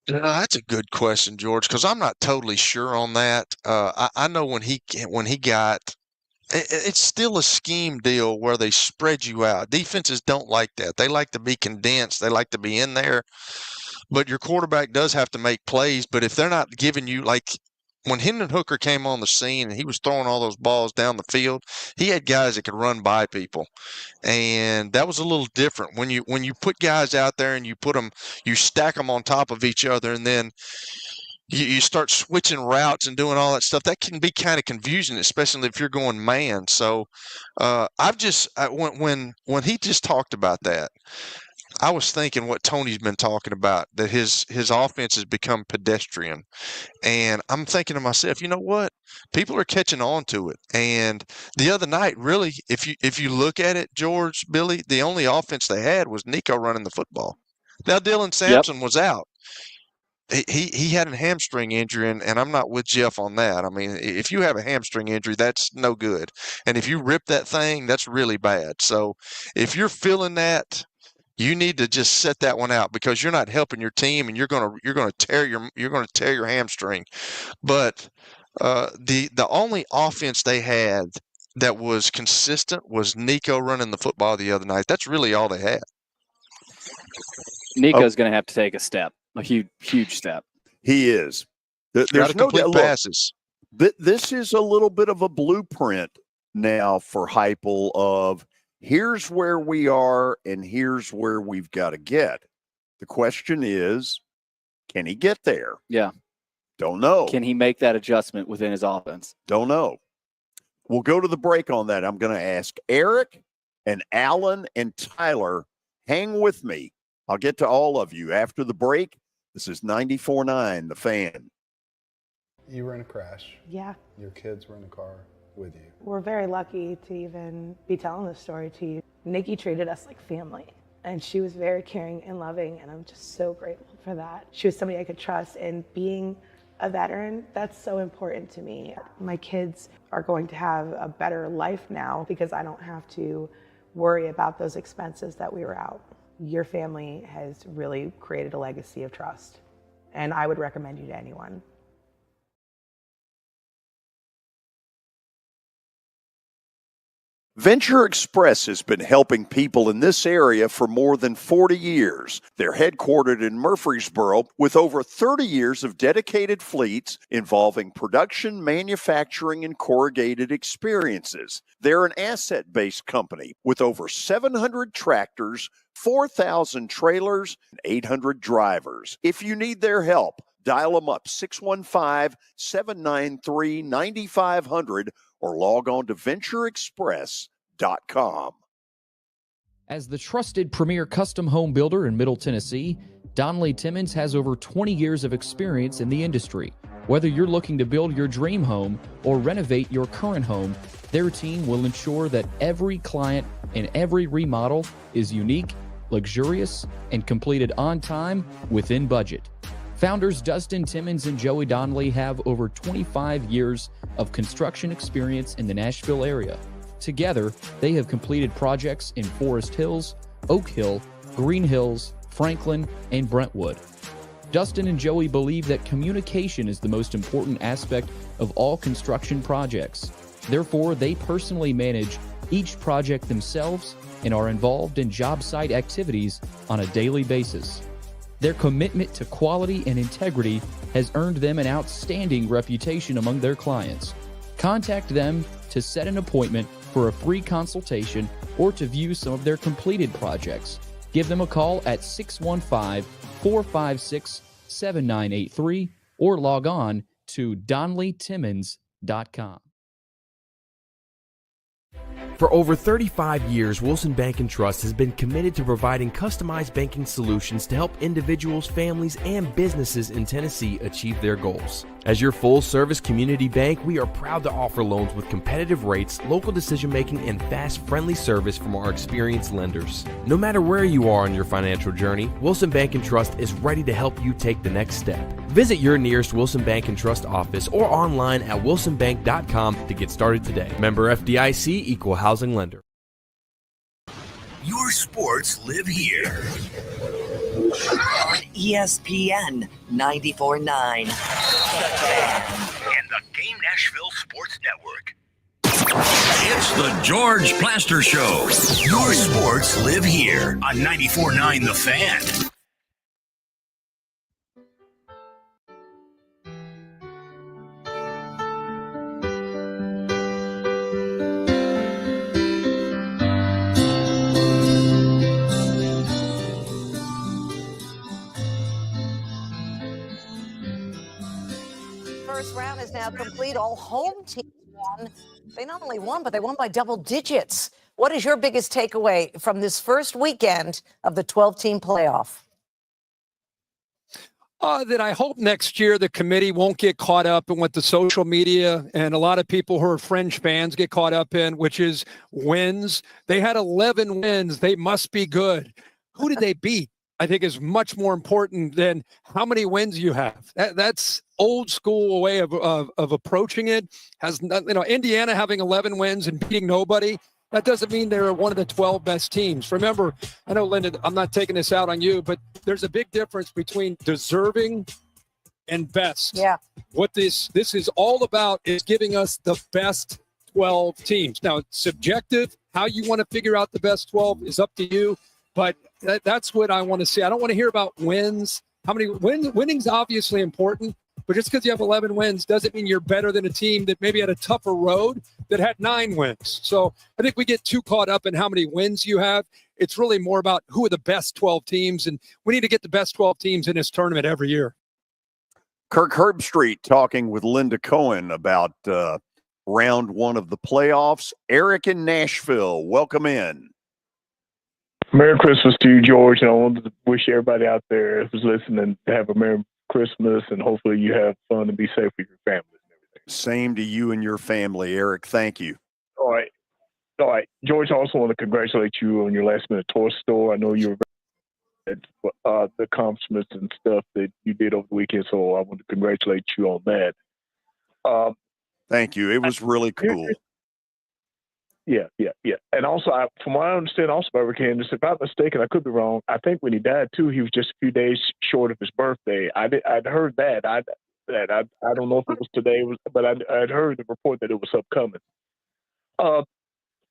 That's a good question, George, because I'm not totally sure on that. I know when he got, it's still a scheme deal where they spread you out. Defenses don't like that. They like to be condensed. They like to be in there. But your quarterback does have to make plays. But if they're not giving you, like when Hendon Hooker came on the scene and he was throwing all those balls down the field, he had guys that could run by people. And that was a little different. When you put guys out there and you stack them on top of each other, and then you start switching routes and doing all that stuff, that can be kind of confusing, especially if you're going man. So when he just talked about that, I was thinking what Tony's been talking about, that his offense has become pedestrian. And I'm thinking to myself, you know what? People are catching on to it. And the other night, really, if you look at it, George, Billy, the only offense they had was Nico running the football. Now Dylan Sampson was out. he had a hamstring injury, and I'm not with Jeff on that. I mean, if you have a hamstring injury, that's no good. And if you rip that thing, that's really bad. So if you're feeling that, you need to just set that one out, because you're not helping your team, and you're gonna tear your hamstring. But the only offense they had that was consistent was Nico running the football the other night. That's really all they had. Nico's going to have to take a step, a huge step. He is. There's no doubt. Passes. This is a little bit of a blueprint now for Heupel of here's where we are and here's where we've got to get. The question is, can he get there? Yeah. Don't know. Can he make that adjustment within his offense? Don't know. We'll go to the break on that. I'm going to ask Eric and Alan and Tyler. Hang with me. I'll get to all of you after the break. This is 94.9 The Fan. You were in a crash. Yeah. Your kids were in the car with you. We're very lucky to even be telling this story to you. Nikki treated us like family, and she was very caring and loving, and I'm just so grateful for that. She was somebody I could trust, and being a veteran, that's so important to me. My kids are going to have a better life now because I don't have to worry about those expenses that we were out. Your family has really created a legacy of trust, and I would recommend you to anyone. Venture Express has been helping people in this area for more than 40 years. They're headquartered in Murfreesboro with over 30 years of dedicated fleets involving production, manufacturing, and corrugated experiences. They're an asset-based company with over 700 tractors, 4,000 trailers, and 800 drivers. If you need their help, dial them up 615-793-9500 or log on to ventureexpress.com. As the trusted premier custom home builder in Middle Tennessee, Donnelly Timmons has over 20 years of experience in the industry. Whether you're looking to build your dream home or renovate your current home, their team will ensure that every client and every remodel is unique, luxurious, and completed on time within budget. Founders Dustin Timmons and Joey Donnelly have over 25 years of construction experience in the Nashville area. Together, they have completed projects in Forest Hills, Oak Hill, Green Hills, Franklin, and Brentwood. Dustin and Joey believe that communication is the most important aspect of all construction projects. Therefore, they personally manage each project themselves and are involved in job site activities on a daily basis. Their commitment to quality and integrity has earned them an outstanding reputation among their clients. Contact them to set an appointment for a free consultation or to view some of their completed projects. Give them a call at 615-456-7983 or log on to DonnellyTimmons.com. For over 35 years, Wilson Bank & Trust has been committed to providing customized banking solutions to help individuals, families, and businesses in Tennessee achieve their goals. As your full-service community bank, we are proud to offer loans with competitive rates, local decision-making, and fast, friendly service from our experienced lenders. No matter where you are on your financial journey, Wilson Bank & Trust is ready to help you take the next step. Visit your nearest Wilson Bank & Trust office or online at wilsonbank.com to get started today. Member FDIC, Equal Housing Lender. Your sports live here. On ESPN 94.9. And the Game Nashville Sports Network. It's the George Plaster Show. Your sports live here on 94.9 The Fan. First round is now complete. All home teams won. They not only won, but they won by double digits. What is your biggest takeaway from this first weekend of the 12-team playoff? That I hope next year the committee won't get caught up in what the social media and a lot of people who are Fringe fans get caught up in, which is wins. They had 11 wins. They must be good. Who did they beat? I think is much more important than how many wins you have. That's old school way of approaching it. Indiana having 11 wins and beating nobody, that doesn't mean they're one of the 12 best teams. Remember, I know, Linda, I'm not taking this out on you, but there's a big difference between deserving and best. Yeah. What this is all about is giving us the best 12 teams. Now, it's subjective. How you want to figure out the best 12 is up to you, but that's what I want to see. I don't want to hear about wins. How many wins? Winning's obviously important, but just because you have 11 wins doesn't mean you're better than a team that maybe had a tougher road that had 9 wins. So I think we get too caught up in how many wins you have. It's really more about who are the best 12 teams, and we need to get the best 12 teams in this tournament every year. Kirk Herbstreit talking with Linda Cohen about round 1 of the playoffs. Eric in Nashville, welcome in. Merry Christmas to you, George. And I wanted to wish everybody out there who's listening to have a Merry Christmas, and hopefully you have fun and be safe with your families and everything. Same to you and your family, Eric. Thank you. All right. George, I also want to congratulate you on your last-minute toy store. I know you were the accomplishments and stuff that you did over the weekend, so I want to congratulate you on that. Thank you. It was really cool. Yeah. And also, from what I understand, also by Rick Henderson, if I'm not mistaken, I could be wrong. I think when he died too, he was just a few days short of his birthday. I'd heard that. I don't know if it was today, but I'd heard the report that it was upcoming.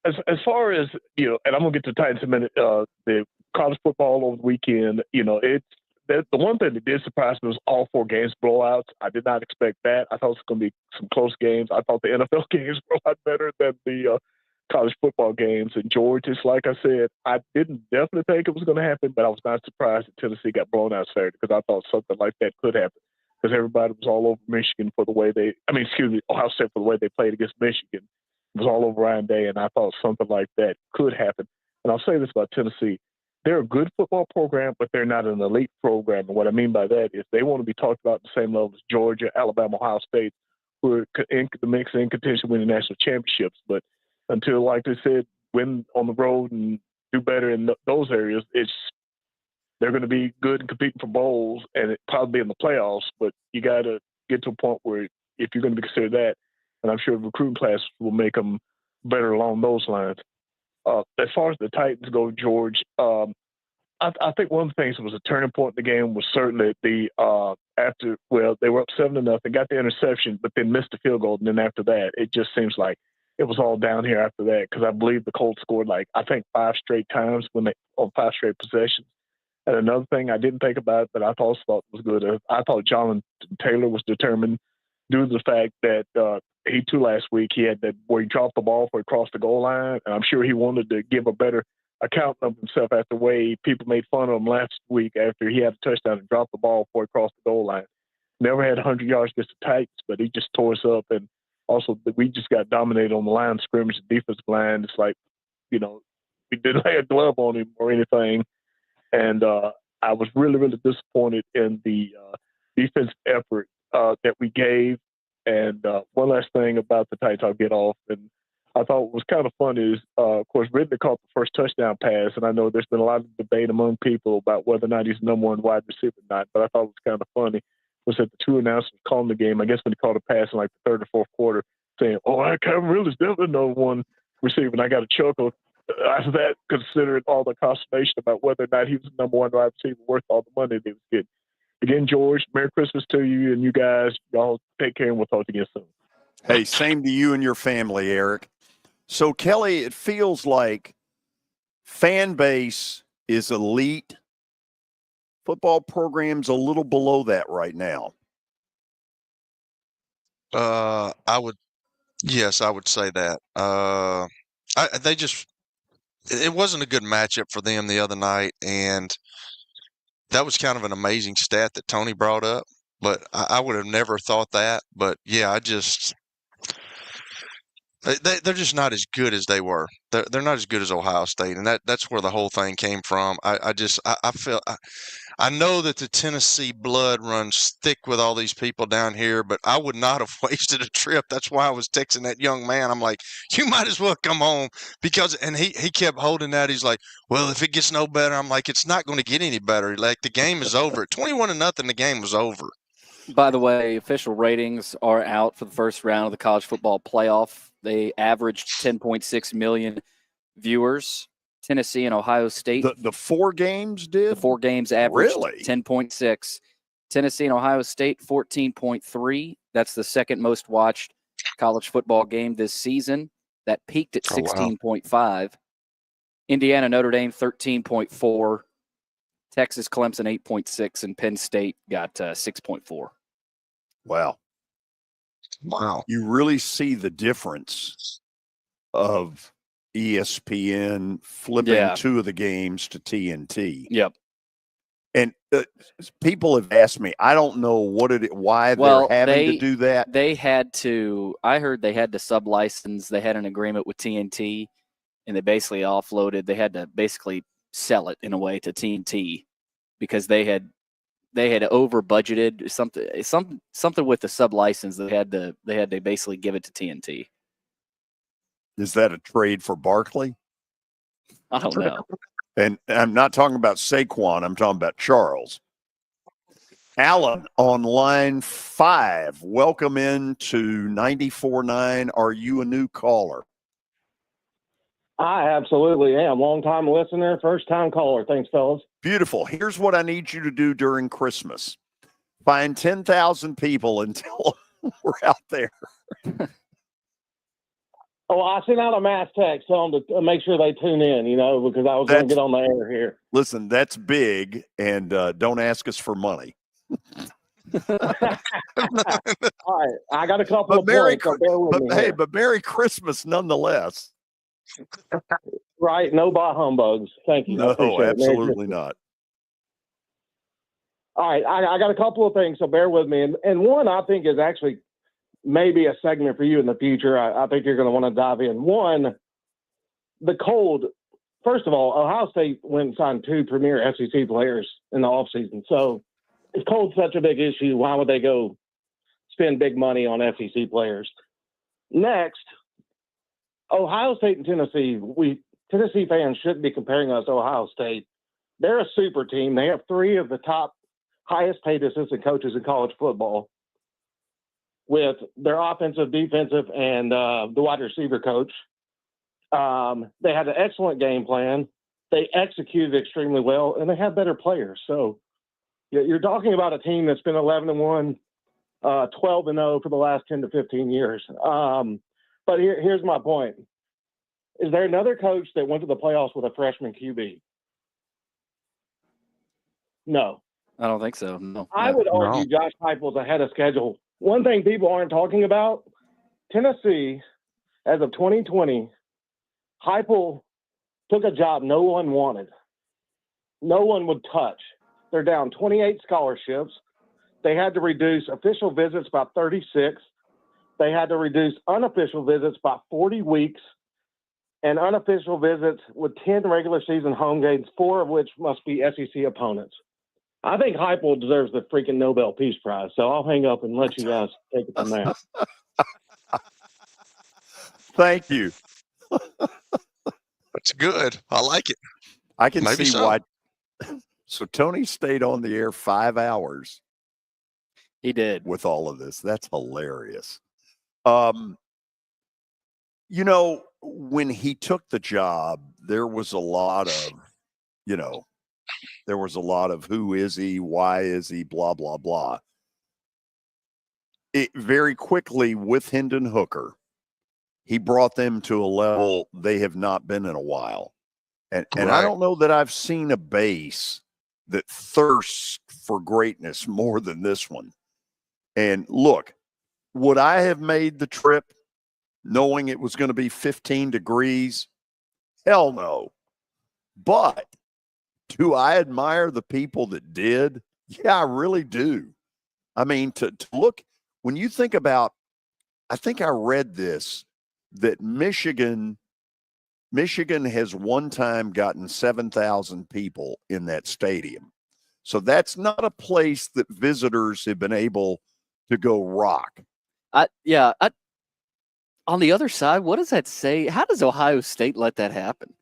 As far as and I'm gonna get to Titans in a minute. The college football over the weekend, it's the one thing that did surprise me was all 4 games blowouts. I did not expect that. I thought it was going to be some close games. I thought the NFL games were a lot better than the college football games. And George, just like I said, I didn't definitely think it was going to happen, but I was not surprised that Tennessee got blown out Saturday because I thought something like that could happen because everybody was all over Michigan for the way Ohio State for the way they played against Michigan. It was all over Ryan Day, and I thought something like that could happen. And I'll say this about Tennessee. They're a good football program, but they're not an elite program. And what I mean by that is they want to be talked about at the same level as Georgia, Alabama, Ohio State, who are in the mix in contention winning national championships. But until, like they said, win on the road and do better in those areas, they're going to be good and competing for bowls and it probably be in the playoffs. But you got to get to a point where if you're going to be considered that, and I'm sure the recruiting class will make them better along those lines. As far as the Titans go, George, I think one of the things that was a turning point in the game was certainly they were up 7-0, got the interception, but then missed the field goal. And then after that, it just seems like it was all down here after that because I believe the Colts scored 5 straight times on 5 straight possessions. And another thing I didn't think about, but I also thought was good, I thought Jonathan Taylor was determined due to the fact that he too last week he had that where he dropped the ball before he crossed the goal line, and I'm sure he wanted to give a better account of himself after the way people made fun of him last week after he had a touchdown and dropped the ball before he crossed the goal line. Never had 100 yards against the Titans, but he just tore us up, and also we just got dominated on the line of scrimmage, the defensive line. It's like we didn't lay a glove on him or anything, and I was really, really disappointed in the defensive effort that we gave. And one last thing about the Titans I'll get off, and I thought what was kind of fun is, of course, Ridley caught the first touchdown pass, and I know there's been a lot of debate among people about whether or not he's the number 1 wide receiver or not, but I thought it was kind of funny was that the 2 announcers calling the game, I guess when he called a pass in the 3rd or 4th quarter, saying, Calvin Ridley's definitely the number 1 receiver, and I got a chuckle after that, considering all the consternation about whether or not he was the number 1 wide receiver worth all the money that he was getting. Again, George, Merry Christmas to you and you guys. Y'all take care and we'll talk again soon. Hey, same to you and your family, Eric. So, Kelly, it feels like fan base is elite. Football program's a little below that right now. I would say that. It wasn't a good matchup for them the other night, and that was kind of an amazing stat that Tony brought up, but I would have never thought that. But yeah, they're just not as good as they were. They're not as good as Ohio State, and that's where the whole thing came from. I I know that the Tennessee blood runs thick with all these people down here, but I would not have wasted a trip. That's why I was texting that young man. I'm like, you might as well come home because, and he kept holding that. He's like, well, if it gets no better, I'm like, it's not going to get any better. Like the game is over. 21-0, the game was over. By the way, official ratings are out for the first round of the college football playoff. They averaged 10.6 million viewers. Tennessee and Ohio State. The 4 games did? The 4 games averaged really? 10.6. Tennessee and Ohio State, 14.3. That's the second most watched college football game this season. That peaked at 16.5. Indiana, Notre Dame, 13.4. Texas, Clemson, 8.6. And Penn State got 6.4. Wow. Wow. You really see the difference of ESPN flipping 2 of the games to TNT. Yep. And people have asked me, I don't know why they're having to do that. They had to, I heard they had to sub-license. They had an agreement with TNT, and they basically offloaded. They had to basically sell it in a way to TNT because they had over budgeted something with the sub-license. They had to basically give it to TNT. Is that a trade for Barkley? I don't know. And I'm not talking about Saquon. I'm talking about Charles. Alan on line 5. Welcome in to 94.9. Are you a new caller? I absolutely am. Long-time listener, first-time caller. Thanks, fellas. Beautiful. Here's what I need you to do during Christmas. Find 10,000 people and tell them we're out there. Oh, I sent out a mass text telling them to make sure they tune in, because I was going to get on the air here. Listen, that's big, and don't ask us for money. All right, I got a couple of points. But Merry Christmas nonetheless. Right, no bah humbugs. Thank you. No, absolutely not. All right, I got a couple of things, so bear with me. And one I think is actually maybe a segment for you in the future. I think you're going to want to dive in. One, the cold. First of all, Ohio State went and signed 2 premier SEC players in the offseason. So if cold's such a big issue, why would they go spend big money on SEC players? Next, Ohio State and Tennessee. Tennessee fans shouldn't be comparing us to Ohio State. They're a super team. They have 3 of the top highest paid assistant coaches in college football, with their offensive, defensive, and the wide receiver coach. They had an excellent game plan. They executed extremely well, and they have better players. So you're talking about a team that's been 11-1, 12-0 for the last 10 to 15 years. But here's my point. Is there another coach that went to the playoffs with a freshman QB? No. I don't think so. No. I would argue Josh Heupel's ahead of schedule. One thing people aren't talking about, Tennessee, as of 2020, Heupel took a job no one wanted. No one would touch. They're down 28 scholarships. They had to reduce official visits by 36. They had to reduce unofficial visits by 40 weeks and unofficial visits with 10 regular season home games, 4 of which must be SEC opponents. I think Heupel deserves the freaking Nobel Peace Prize, so I'll hang up and let you guys take it from there. Thank you. That's good. I like it. I can Maybe see so. why. So Tony stayed on the air 5 hours. He did. With all of this. That's hilarious. When he took the job, there was a lot of, who is he? Why is he? Blah, blah, blah. It very quickly with Hendon Hooker, he brought them to a level they have not been in a while. And I don't know that I've seen a base that thirsts for greatness more than this one. And look, would I have made the trip knowing it was going to be 15 degrees? Hell no. But do I admire the people that did? Yeah, I really do. I mean, to look, when you think about, I think I read this, that Michigan has one time gotten 7,000 people in that stadium. So that's not a place that visitors have been able to go rock. On the other side, what does that say? How does Ohio State let that happen?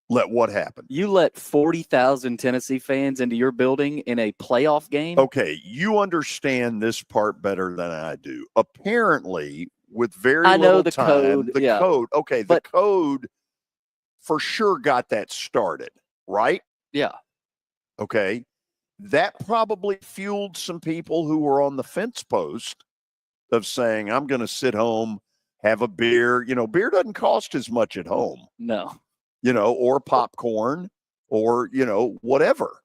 Let what happen? You let 40,000 Tennessee fans into your building in a playoff game? Okay, you understand this part better than I do. Apparently, with very I know little the time, code, the yeah. code, okay, the code for sure got that started, right? Yeah. Okay. That probably fueled some people who were on the fence post of saying, I'm going to sit home, have a beer. You know, beer doesn't cost as much at home. No. You know, or popcorn or, you know, whatever.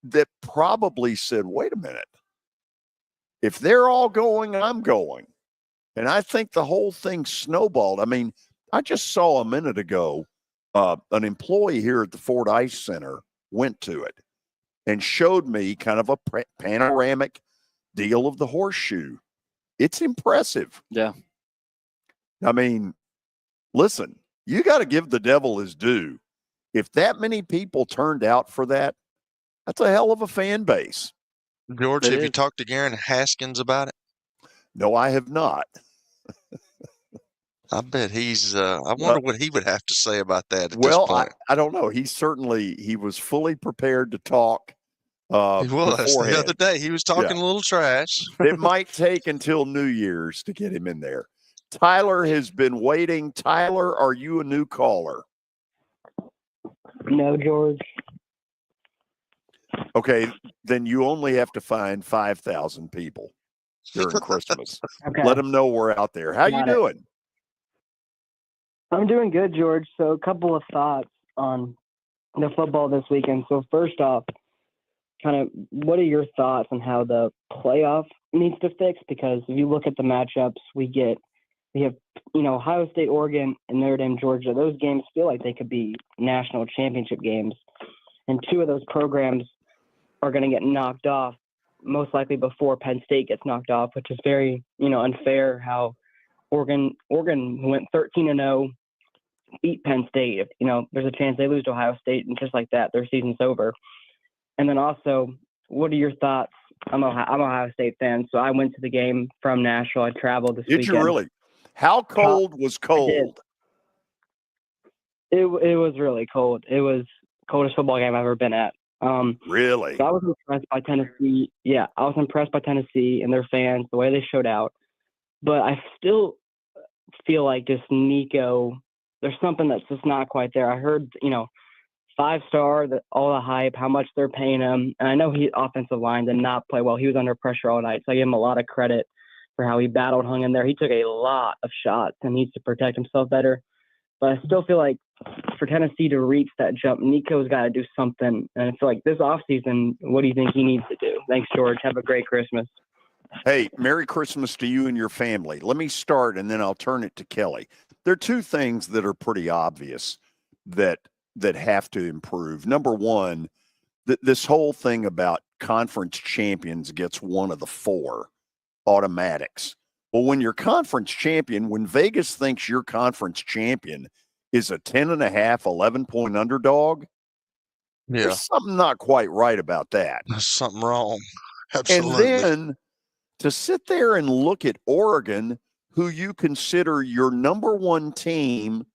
That probably said, wait a minute. If they're all going, I'm going. And I think the whole thing snowballed. I mean, I just saw a minute ago an employee here at the Ford Ice Center went to it and showed me kind of a panoramic deal of the horseshoe. It's impressive. Yeah. I mean, listen, you got to give the devil his due. If that many people turned out for that, that's a hell of a fan base. George, have you talked to Garen Haskins about it? No, I have not. I bet he's I wonder what he would have to say about that at Well, this point. I don't know. He was fully prepared to talk He was beforehand. the other day. He was talking a little trash. It might take until New Year's to get him in there. Tyler has been waiting. Tyler, are you a new caller? No, George. Okay, then you only have to find 5,000 people during Christmas. Okay. Let them know we're out there. How you Got it. doing? I'm doing good, George. So a couple of thoughts on the football this weekend. So first off, kind of what are your thoughts on how the playoff needs to fix? Because if you look at the matchups we have, you know, Ohio State, Oregon, and Notre Dame, Georgia. Those games feel like they could be national championship games. And two of those programs are going to get knocked off, most likely before Penn State gets knocked off, which is very, you know, unfair how Oregon went 13-0, beat Penn State. If, you know, there's a chance they lose to Ohio State, and just like that, their season's over. And then also, what are your thoughts? I'm an Ohio State fan, so I went to the game from Nashville. I traveled this weekend. Did you really? How cold was cold? It was really cold. It was the coldest football game I've ever been at. Really? So I was impressed by Tennessee. Yeah, I was impressed by Tennessee and their fans, the way they showed out. But I still feel like just Nico, there's something that's just not quite there. I heard, you know, 5-star, all the hype, how much they're paying him. And I know his offensive line did not play well. He was under pressure all night. So I give him a lot of credit for how he battled, hung in there. He took a lot of shots and needs to protect himself better. But I still feel like for Tennessee to reach that jump, Nico's got to do something. And I feel like this offseason, what do you think he needs to do? Thanks, George. Have a great Christmas. Hey, Merry Christmas to you and your family. Let me start, and then I'll turn it to Kelly. There are two things that are pretty obvious that have to improve. Number one, this whole thing about conference champions gets one of the four automatics. Well, when you're conference champion, when Vegas thinks your conference champion is a 10.5, 11-point underdog, there's something not quite right about that. There's something wrong. Absolutely. And then to sit there and look at Oregon, who you consider your number one team,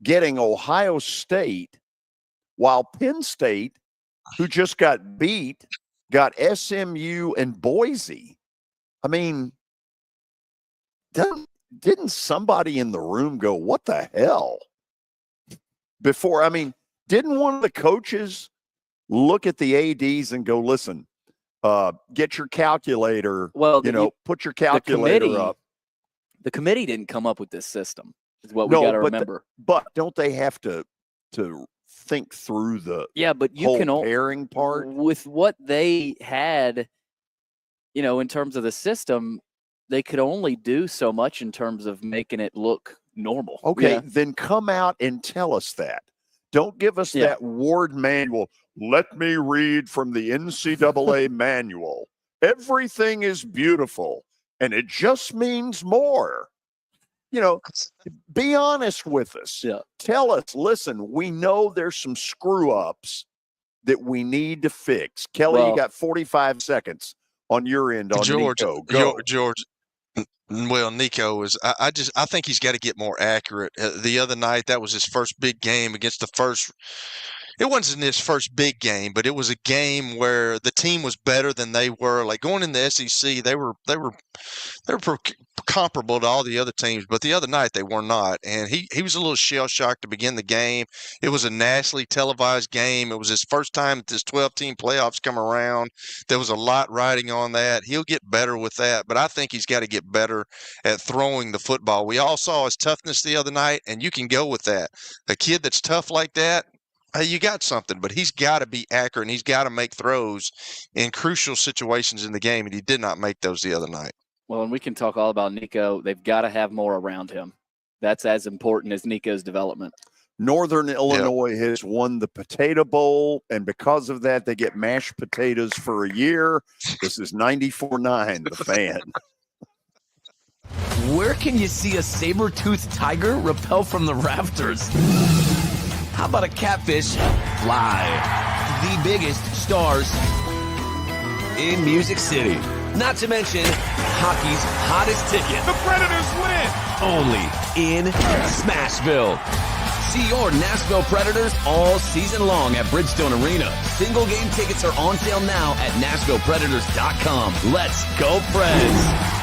getting Ohio State, while Penn State, who just got beat, got SMU and Boise. I mean, didn't somebody in the room go, what the hell? Before, I mean, didn't one of the coaches look at the ADs and go, listen, get your calculator, put your calculator up. The committee didn't come up with this system, is what we got to remember. But don't they have to think through the but you whole can pairing part? With what they had, you know, in terms of the system, they could only do so much in terms of making it look normal. Okay, then come out and tell us that. Don't give us that Ward manual. Let me read from the NCAA manual. Everything is beautiful, and it just means more. You know, be honest with us. Yeah. Tell us, listen, we know there's some screw-ups that we need to fix? Kelly, you got 45 seconds on your end on Nico. Go. George. Well, Nico is. I think he's got to get more accurate. The other night, that was his first big game against the first. It wasn't his first big game, but it was a game where the team was better than they were. Like going in the SEC, they were comparable to all the other teams, but the other night they were not. And he was a little shell shocked to begin the game. It was a nationally televised game. It was his first time that this 12-team playoffs come around. There was a lot riding on that. He'll get better with that, but I think he's got to get better at throwing the football. We all saw his toughness the other night, and you can go with that. A kid that's tough like that, you got something, but he's got to be accurate, and he's got to make throws in crucial situations in the game, and he did not make those the other night. Well, and we can talk all about Nico. They've got to have more around him. That's as important as Nico's development. Northern Illinois has won the Potato Bowl, and because of that, they get mashed potatoes for a year. This is 94.9, The Fan. Where can you see a saber-toothed tiger rappel from the rafters? How about a catfish fly? The biggest stars in Music City. Not to mention hockey's hottest ticket. The Predators win! Only in Smashville. See your Nashville Predators all season long at Bridgestone Arena. Single game tickets are on sale now at NashvillePredators.com. Let's go, Preds!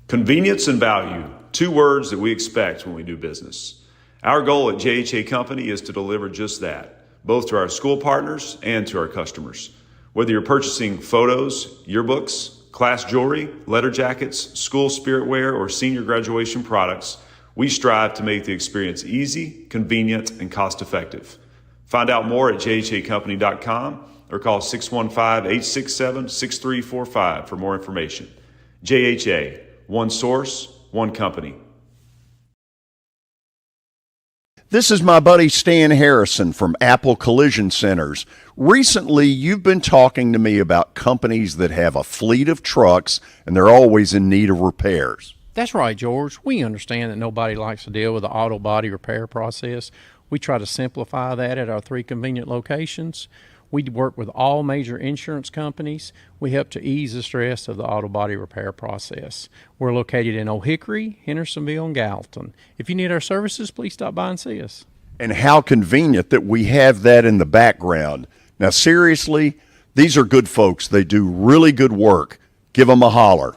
Convenience and value, two words that we expect when we do business. Our goal at JHA Company is to deliver just that, both to our school partners and to our customers. Whether you're purchasing photos, yearbooks, class jewelry, letter jackets, school spirit wear, or senior graduation products, we strive to make the experience easy, convenient, and cost-effective. Find out more at jhacompany.com or call 615-867-6345 for more information. JHA, one source, one company. This is my buddy Stan Harrison from Apple Collision Centers. Recently, you've been talking to me about companies that have a fleet of trucks and they're always in need of repairs. That's right, George. We understand that nobody likes to deal with the auto body repair process. We try to simplify that at our 3 convenient locations. We work with all major insurance companies. We help to ease the stress of the auto body repair process. We're located in Old Hickory, Hendersonville, and Gallatin. If you need our services, please stop by and see us. And how convenient that we have that in the background. Now, seriously, these are good folks. They do really good work. Give them a holler.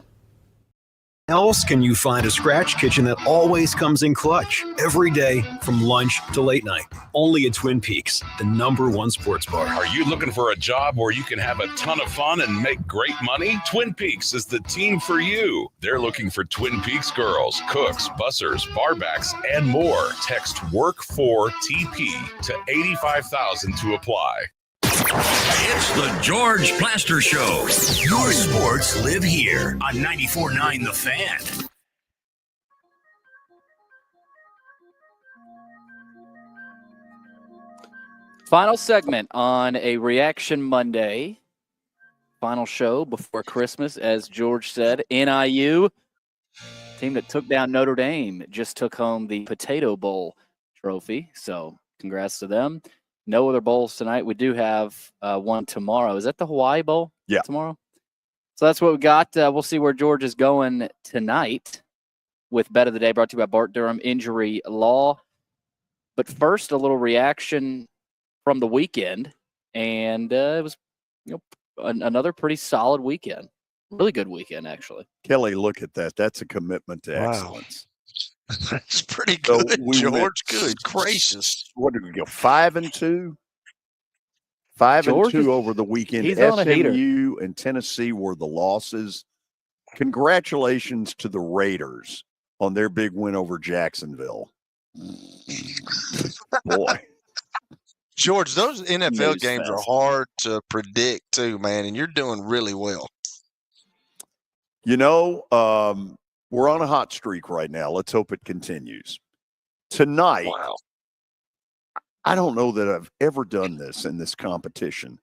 Else can you find a scratch kitchen that always comes in clutch every day from lunch to late night? Only at Twin Peaks, the #1 sports bar. Are you looking for a job where you can have a ton of fun and make great money? Twin Peaks is the team for you. They're looking for Twin Peaks girls, cooks, bussers, barbacks, and more. Text WORK4TP to 85,000 to apply. It's the George Plaster Show. Your sports live here on 94.9 The Fan. Final segment on a Reaction Monday. Final show before Christmas, as George said. NIU, team that took down Notre Dame, just took home the Potato Bowl trophy. So congrats to them. No other bowls tonight. We do have one tomorrow. Is that the Hawaii Bowl? Yeah. Tomorrow? So that's what we got. We'll see where George is going tonight with Bet of the Day, brought to you by Bart Durham Injury Law. But first, a little reaction from the weekend. And it was another pretty solid weekend. Really good weekend, actually. Kelly, look at that. That's a commitment to excellence. That's pretty good, so George. Good gracious. What did we go? 5-2? 5-2 over the weekend. SMU and Tennessee were the losses. Congratulations to the Raiders on their big win over Jacksonville. Boy. George, those NFL games are hard to predict too, man, and you're doing really well. You know, we're on a hot streak right now. Let's hope it continues. Tonight, wow. I don't know that I've ever done this in this competition.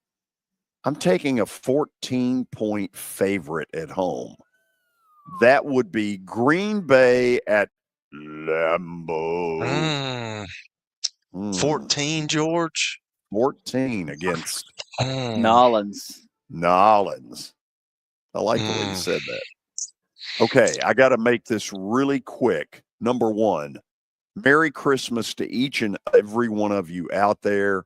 I'm taking a 14-point favorite at home. That would be Green Bay at Lambeau. 14, George. 14 against Nolans. I like the way you said that. Okay, I got to make this really quick. Number one, Merry Christmas to each and every one of you out there.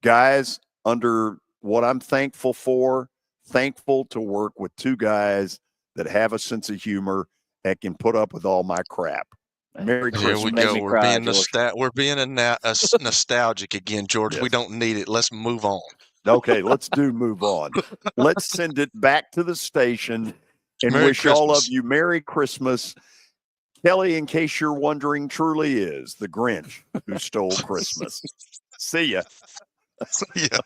Guys, under what I'm thankful for, thankful to work with two guys that have a sense of humor and can put up with all my crap. Merry Christmas. Here we go. We're being nostalgic again, George. Yes. We don't need it. Let's move on. Okay, let's move on. Let's send it back to the station and Merry wish Christmas. all of you Merry Christmas. Kelly, in case you're wondering, truly is the Grinch who stole Christmas. See ya. See ya.